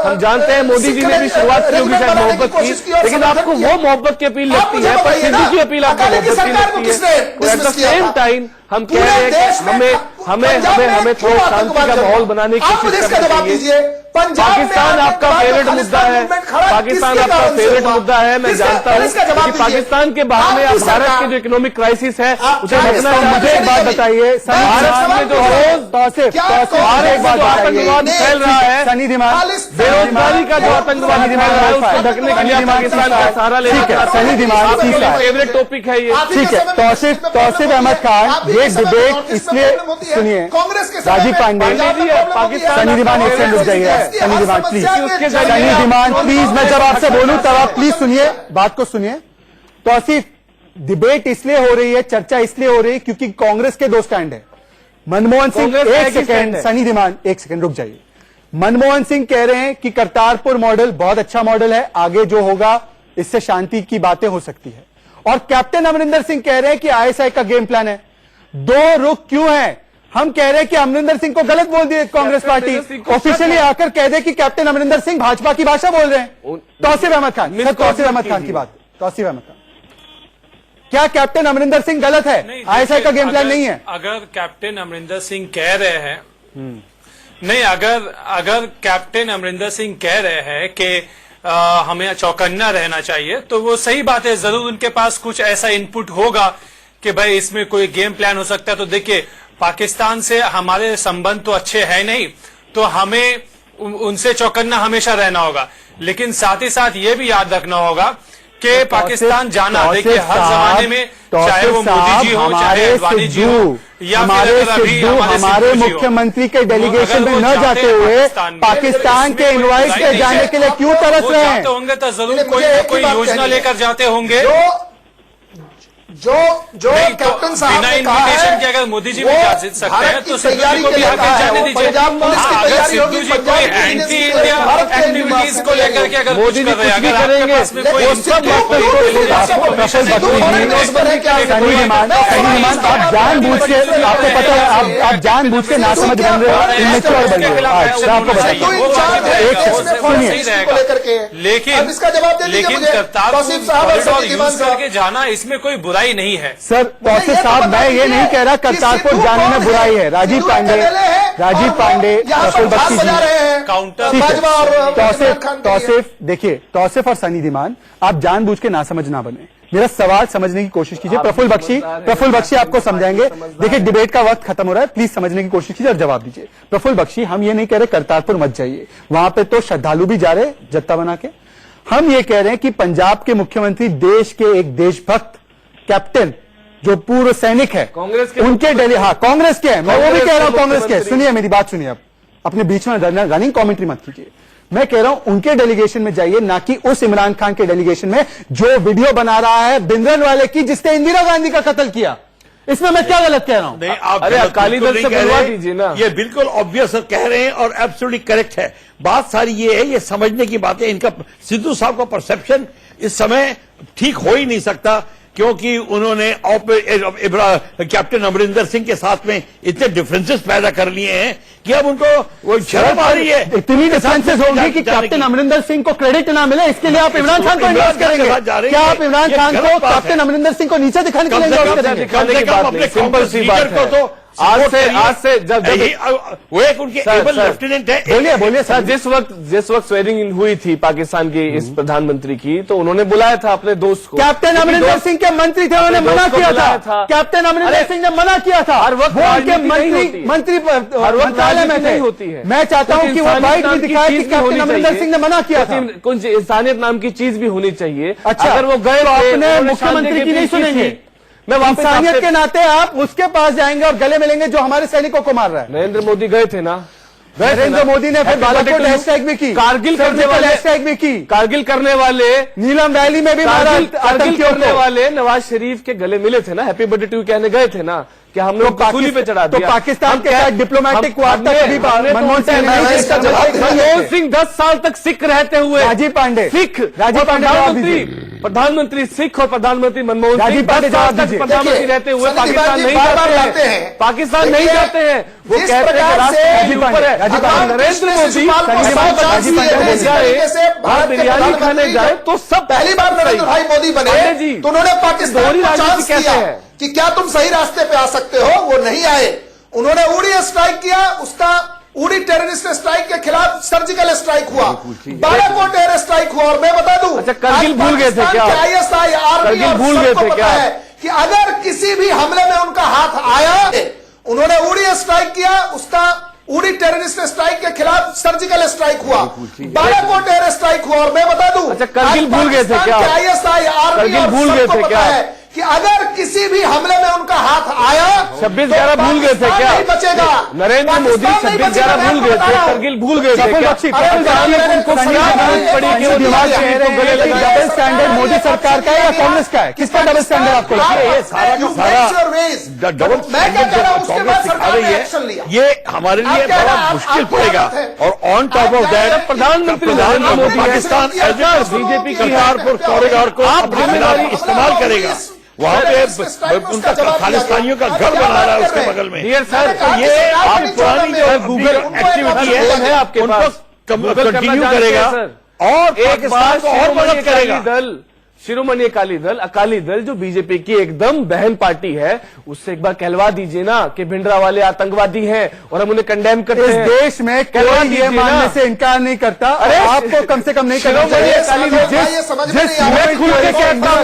हम जानते हैं मोदी जी ने भी शुरुआत की होगी शायद मोहब्बत की, लेकिन आपको वो मोहब्बत की अपील लगती है, पर सिद्धू की अपील आपको मोहब्बत की लगती है। एट द सेम टाइम हम कह रहे हैं कि हमें थोड़ा शांति का माहौल बनाने की कोशिश करनी चाहिए। पाकिस्तान आपका फेवरेट मुद्दा है, पाकिस्तान आपका फेवरेट मुद्दा है, मैं जानता हूं कि पाकिस्तान के बहाने अब भारत के जो इकोनॉमिक क्राइसिस है उसे रोकना मुझे एक बात बताइए, भारत में जो रोज तौसीफ क्या और एक बात आतंकवाद फैल रहा है, सनी दिमाग बेरोजगारी का जो आतंकवाद फैल रहा है उसको ढकने के लिए पाकिस्तान का सहारा लेना ठीक है, सनी दिमाग ठीक है, फेवरेट टॉपिक है ये। ठीक है, तौसीफ अहमद खान, ये डिबेट इसलिए सुनिए, कांग्रेस के राजीव पांडे, सनी दिमान एक सेकंड रुक जाइए, सनी दिमान प्लीज, सनी दिमान प्लीज, मैं जब आपसे बोलूं तब आप प्लीज सुनिए, बात को सुनिए। तौसीफ, डिबेट इसलिए हो रही है, चर्चा इसलिए हो रही है क्योंकि कांग्रेस के दो स्टैंड है। मनमोहन सिंह, एक सेकंड, सनी दिमान एक सेकंड रुक जाइए। मनमोहन सिंह कह रहे हैं कि करतारपुर मॉडल बहुत अच्छा मॉडल है, आगे जो होगा इससे शांति की बातें हो सकती है। और कैप्टन अमरिंदर सिंह कह रहे हैं कि आईएसआई का गेम प्लान है। दो रुख क्यों है? हम कह रहे हैं कि अमरिंदर सिंह को गलत बोल दिए कांग्रेस पार्टी, ऑफिशियली आकर कह दे कि कैप्टन अमरिंदर सिंह भाजपा की भाषा बोल रहे हैं। तौसीफ अहमद खान, तौसीफ अहमद खान की बात, तौसीफ अहमद खान, क्या कैप्टन अमरिंदर सिंह गलत है? आईएसआई का गेम प्लान नहीं है। अगर कैप्टन अमरिंदर सिंह कह रहे हैं नहीं, अगर कैप्टन अमरिंदर सिंह कह रहे हैं कि हमें चौकन्ना रहना चाहिए, तो वो सही बात है। जरूर उनके पास कुछ ऐसा इनपुट होगा कि भाई इसमें कोई गेम प्लान हो सकता है। तो देखिए, पाकिस्तान से हमारे संबंध तो अच्छे हैं नहीं, तो हमें उनसे चौकन्ना हमेशा रहना होगा। लेकिन साथ ही साथ ये भी याद रखना होगा कि पाकिस्तान जाना, देखिए हर जमाने में, चाहे वो मोदी जी हो, चाहे अडवाणी जी हो, या हमारे मुख्यमंत्री के डेलीगेशन में न जाते हुए पाकिस्तान के इनवाइट पे जाने के लिए क्यों तरस रहे हैं? होंगे तो जरूर कोई योजना लेकर जाते होंगे। जो कैप्टन साहब ने कहा है कि अगर मोदी जी भी जा सकते हैं तो सिद्धू जी को भी जाने दीजिए। अगर सिद्धू जी कोई एंटी इंडिया एक्टिविटीज को लेकर के अगर मोदी जी कुछ भी करेंगे, आप जानबूझ के, आपको पता है आप जानबूझ के नासमझ बन रहे हो, इमेच्योर बन रहे हो। आपको लेकिन करतारपुर यूज करके जाना, इसमें कोई बुराई नहीं है सर। तौसीफ साहब, मैं ये नहीं कह रहा करतारपुर जाने में बुराई है। राजीव पांडे, प्रफुल्ल बख्शी जी, तौसीफ, देखिए तौसीफ और सनी दिमान, आप जानबूझ के नासमझ ना बने। मेरा सवाल समझने की कोशिश कीजिए। प्रफुल्ल बख्शी आपको समझाएंगे। देखिए, डिबेट का वक्त खत्म हो रहा है, प्लीज समझने की कोशिश कीजिए और जवाब दीजिए। प्रफुल्ल बख्शी, हम ये नहीं कह रहे करतारपुर मत जाइए, वहां पे तो श्रद्धालु भी जा रहे जत्था बना के। हम ये कह रहे हैं कि पंजाब के मुख्यमंत्री, देश के एक देशभक्त कैप्टन जो पूर्व सैनिक है, कांग्रेस के उनके कांग्रेस के हैं, मैं वो भी कह रहा हूं कांग्रेस के। सुनिए मेरी बात, सुनिए, आप अपने बीच में रनिंग कमेंट्री मत कीजिए। मैं कह रहा हूं उनके डेलीगेशन में जाइए, ना कि उस इमरान खान के डेलीगेशन में जो वीडियो बना रहा है बिंद्रन वाले की, जिसने इंदिरा गांधी का कत्ल किया। इसमें मैं क्या गलत कह रहा हूं? नहीं, आप अरे अकाली दल से बुलवा दीजिए ना। ये बिल्कुल ऑब्वियस कह रहे हैं और एब्सोल्युटली करेक्ट है। बात सारी ये है, ये समझने की बात है। इनका, सिद्धू साहब का परसेप्शन इस समय ठीक हो ही नहीं सकता, क्योंकि उन्होंने कैप्टन अमरिंदर सिंह के साथ में इतने डिफरेंसेस पैदा कर लिए हैं कि अब उनको वो शर्म आ रही है। इतनी डिफरेंसेस होंगी कि कैप्टन अमरिंदर सिंह को क्रेडिट ना मिले, इसके लिए आप इमरान खान को इंडोर्स करेंगे? क्या आप इमरान खान को, कैप्टन अमरिंदर सिंह को नीचे दिखाने के लिए इंडोर्स करेंगे? सिंपल सी बात है। आज से जब वो एक उनके एबल लेफ्टिनेंट है। बोलिए सर। जिस वक्त स्वेरिंग इन हुई थी पाकिस्तान की इस प्रधानमंत्री की, तो उन्होंने बुलाया था अपने दोस्त को। कैप्टन अमरिंदर सिंह के मंत्री थे, उन्होंने मना किया था। कैप्टन अमरिंदर सिंह ने मना किया था। हर वक्त उनके मंत्री मंत्रालय में थे। होती है। मैं चाहता हूं कि वो बाइट भी दिखाए कि कैप्टन अमरिंदर सिंह ने मना किया था। कुछ इंसानियत नाम की चीज भी होनी चाहिए। अच्छा, अगर वो गए तो अपने मुख्यमंत्री की नहीं सुनेंगे? मैं इंसानियत के नाते आप उसके पास जाएंगे और गले मिलेंगे जो हमारे सैनिकों को मार रहा है। नरेंद्र मोदी गए थे ना, नरेंद्र मोदी ने फिर बालाकोट हैशटैग भी की, कारगिल करने वाले हैशटैग भी की, कारगिल करने वाले, नीलम वैली में भी कारगिल करने वाले नवाज शरीफ के गले मिले थे ना, हैप्पी बर्थडे टू कहने गए थे ना, कि हम लोग सूली पे चढ़ा दिया। तो पाकिस्तान के साथ डिप्लोमेटिक वार्ता कभी मनमोहन सिंह 10 साल तक सिख रहते हुए, राजीव पांडे प्रधानमंत्री सिख और प्रधानमंत्री मनमोहन सिंह प्रधानमंत्री रहते हुए पाकिस्तान नहीं जाते हैं, पाकिस्तान नहीं जाते हैं। वो कहते हैं राष्ट्र ऊपर है। नरेंद्र मोदी बिरयानी खाने जाए तो सब, पहली बार नरेंद्र भाई मोदी बने तो उन्होंने पाकिस्तान को चांस दिया कि क्या तुम सही रास्ते पे आ सकते हो, वो नहीं आए। उन्होंने उड़ी स्ट्राइक किया, उसका उड़ी टेररिस्ट स्ट्राइक के खिलाफ सर्जिकल स्ट्राइक हुआ, बालाकोट एयर स्ट्राइक हुआ। और मैं बता दूं, अच्छा करगिल भूल गए थे क्या? ISI आर्मी भूल गए थे क्या कि अगर किसी भी हमले में उनका हाथ आया, उन्होंने उड़ी स्ट्राइक किया, उसका उड़ी टेररिस्ट स्ट्राइक के खिलाफ सर्जिकल स्ट्राइक हुआ, बालाकोट एयर स्ट्राइक हुआ। और मैं बता दूं, अच्छा, करगिल भूल गए थे क्या? ISI, आर्मी करगिल भूल गए थे क्या कि अगर किसी भी हमले में उनका हाथ आया 26/11 भूल गए थे क्या? नहीं बचेगा। नरेंद्र मोदी 26/11 भूल गए थे, करगिल भूल गए थे क्या? डबल स्टैंडर्ड मोदी सरकार का है या कांग्रेस का है? किसका डबल स्टैंडर्ड आपको लगता है? ये सारा डबल स्टैंडर्ड जो कांग्रेस दिखा रही है, ये हमारे लिए बड़ा मुश्किल पड़ेगा। और ऑन टॉप ऑफ दैट प्रधानमंत्री नरेंद्र मोदी पाकिस्तान बीजेपी करतारपुर कॉरिडोर को अपने खिलाफ इस्तेमाल करेगा। वहां पे उनका खालिस्तानियों का घर बना रहा है उसके बगल में। डियर सर, ये आप पुरानी जो गूगल एक्टिविटी है आपके पास, उनको कंटिन्यू करेगा और एक बार और मदद करेगा। दल शिरोमणि अकाली दल जो बीजेपी की एकदम बहन पार्टी है, उससे एक बार कहलवा दीजिए ना कि भिंडरावाले आतंकवादी हैं और हम उन्हें कंडेम करते हैं। इस देश में कोई ये मानने से इनकार नहीं करता। अरे आपको कम से कम नहीं करना चाहिए।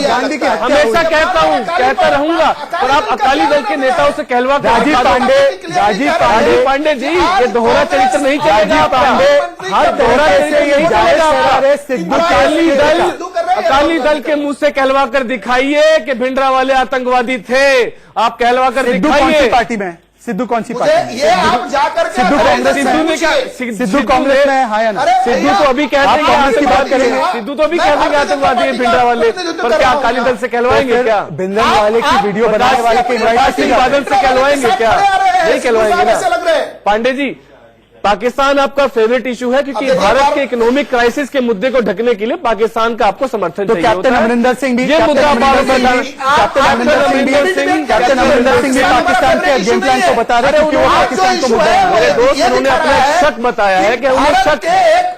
गांधी की हमेशा कहता रहूंगा, और आप अकाली दल के नेताओं से कहलवा राजीव पांडे जी, ये दोहरा चरित्र नहीं चलेगा। हर दोहरा चरित्र यही चलेगा। अकाली दल के मुंह से कहलवा कर दिखाइए कि भिंडरावाले आतंकवादी थे। आप कहलवा कर दिखाइए। पार्टी में सिद्धू कौन सी पार्टी? ये आप जाकर सिद्धू कांग्रेस सिद्धू कांग्रेस में है ना? सिद्धू तो अभी कह देंगे आतंकवादी, सिद्धू तो अभी कह देंगे आतंकवादी है भिंडरावाले, पर क्या अकाली दल से कहलवाएंगे क्या? भिंडरावाले की वीडियो बनाने वाले के बादल से कहलवाएंगे क्या? नहीं कहलवाएंगे ना। पांडे जी, पाकिस्तान आपका फेवरेट इशू है क्योंकि भारत के इकोनॉमिक क्राइसिस के मुद्दे को ढकने के लिए पाकिस्तान का आपको समर्थन चाहिए। कैप्टन अमरिंदर सिंह भी ये मुद्दा कैप्टन अमरिंदर सिंह भी पाकिस्तान के गेम प्लान को बता रहे हैं कि वो पाकिस्तान को मुद्दा है। मेरे दोस्त, उन्होंने अपना शक बताया है कि उन्हें शक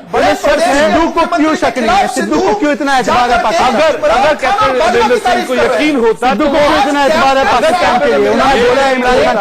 सिद्धू को क्यों शक नहीं है? सिद्धू को क्यों इतना एतबार है पाकिस्तान? अगर कैप्टन अमरिंदर सिंह को यकीन होता, सिद्धू को क्यों इतना एतबार है पाकिस्तान के लिए? उन्होंने बोला इमरान खान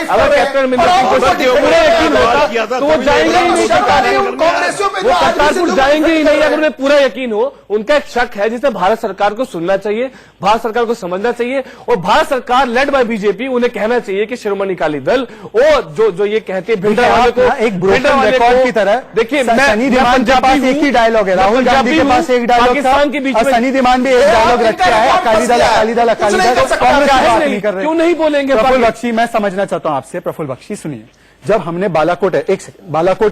अगर कैप्टन अमरिंदर सिंह को पूरा यकीन होता तो वो जाएंगे ही नहीं वो करतारपुर जाएंगे ही नहीं। अगर उन्हें पूरा यकीन हो, उनका एक शक है जिसे भारत सरकार को सुनना चाहिए, भारत सरकार को समझना चाहिए, और भारत सरकार लेड बाय बीजेपी उन्हें कहना चाहिए कि शिरोमणि अकाली दल वो जो ये कहते हैं भिंडरावाले को एक ब्रोकन रिकॉर्ड की तरह। देखिए, सनी दिमान के पास एक ही डायलॉग है, राहुल गांधी के पास एक डायलॉग, पाकिस्तान के बीच में सनी दिमान भी एक डायलॉग रखा है, अकाली दल अकाली दल अकाली दल। कांग्रेस नहीं कर रहे, क्यों नहीं बोलेंगे? प्रफुल्ल बख्शी, मैं समझना चाहता हूं आपसे। प्रफुल्ल बख्शी सुनिए, जब हमने बालाकोट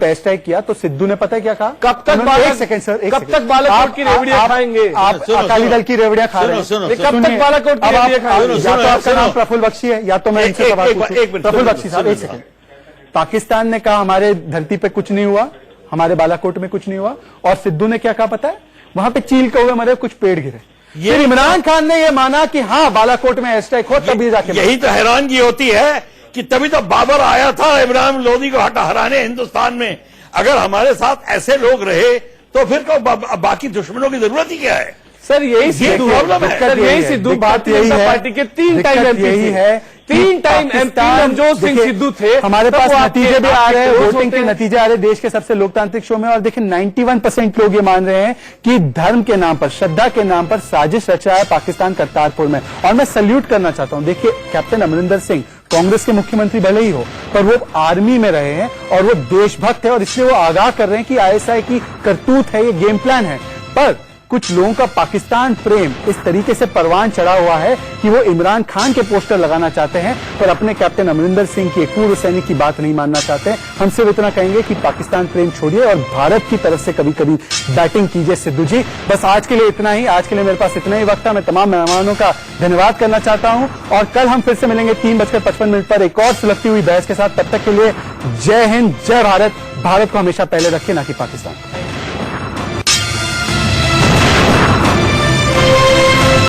एयर स्ट्राइक किया तो सिद्धू ने पता है क्या कहा? कब तक एक सेकंड सर, कब तक बालाकोट की रेवड़ियां खाएंगे? आप अकाली दल की रेवड़ियां खा रहे हैं। कब तक बालाकोट की रेवड़ियां खाएंगे? या तो आपका नाम प्रफुल्ल बख्शी है या तो मैं इनसे सवाल पूछूं। प्रफुल्ल बख्शी साहब, एक सेकंड। पाकिस्तान ने कहा हमारे धरती पे कुछ नहीं हुआ, हमारे बालाकोट में कुछ नहीं हुआ, और सिद्धू ने क्या कहा पता है? वहां पे चील कौवे मरे, कुछ पेड़ गिरे। ये इमरान खान ने यह माना कि हाँ बालाकोट में एयर स्ट्राइक हो, तभी जाके। यही तो हैरानगी होती है कि तभी तो बाबर आया था इब्राहिम लोदी को हराने हिंदुस्तान में। अगर हमारे साथ ऐसे लोग रहे तो फिर तो बाकी दुश्मनों की जरूरत ही क्या है? सर यही प्रॉब्लम है, सर यही सिद्धू भारतीय जनता पार्टी के 3 टाइम एमपी है, 3 टाइम एमपी नवजोत सिंह सिद्धू थे। हमारे पास नतीजे भी आ रहे हैं, वोटिंग के नतीजे आ रहे हैं देश के सबसे लोकतांत्रिक शो में, और देखिए 91% लोग ये मान रहे हैं कि धर्म के नाम पर, श्रद्धा के नाम पर साजिश रचा है पाकिस्तान करतारपुर में। और मैं सल्यूट करना चाहता हूं, देखिए कैप्टन अमरिंदर सिंह कांग्रेस के मुख्यमंत्री भले ही हो, पर वो आर्मी में रहे हैं और वो देशभक्त है, और इसलिए वो आगाह कर रहे हैं कि ISI की करतूत है, ये गेम प्लान है। पर कुछ लोगों का पाकिस्तान प्रेम इस तरीके से परवान चढ़ा हुआ है कि वो इमरान खान के पोस्टर लगाना चाहते हैं, पर अपने कैप्टन अमरिंदर सिंह की, एक पूर्व सैनिक की बात नहीं मानना चाहते हैं। हम सिर्फ इतना कहेंगे कि पाकिस्तान प्रेम छोड़िए और भारत की तरफ से कभी कभी बैटिंग कीजिए सिद्धू जी। बस आज के लिए इतना ही, आज के लिए मेरे पास इतना ही वक्त था। मैं तमाम मेहमानों का धन्यवाद करना चाहता हूं, और कल हम फिर से मिलेंगे 3:55 पर एक और सुलगती हुई बहस के साथ। तब तक के लिए जय हिंद, जय भारत। भारत को हमेशा पहले रखें, ना कि पाकिस्तान।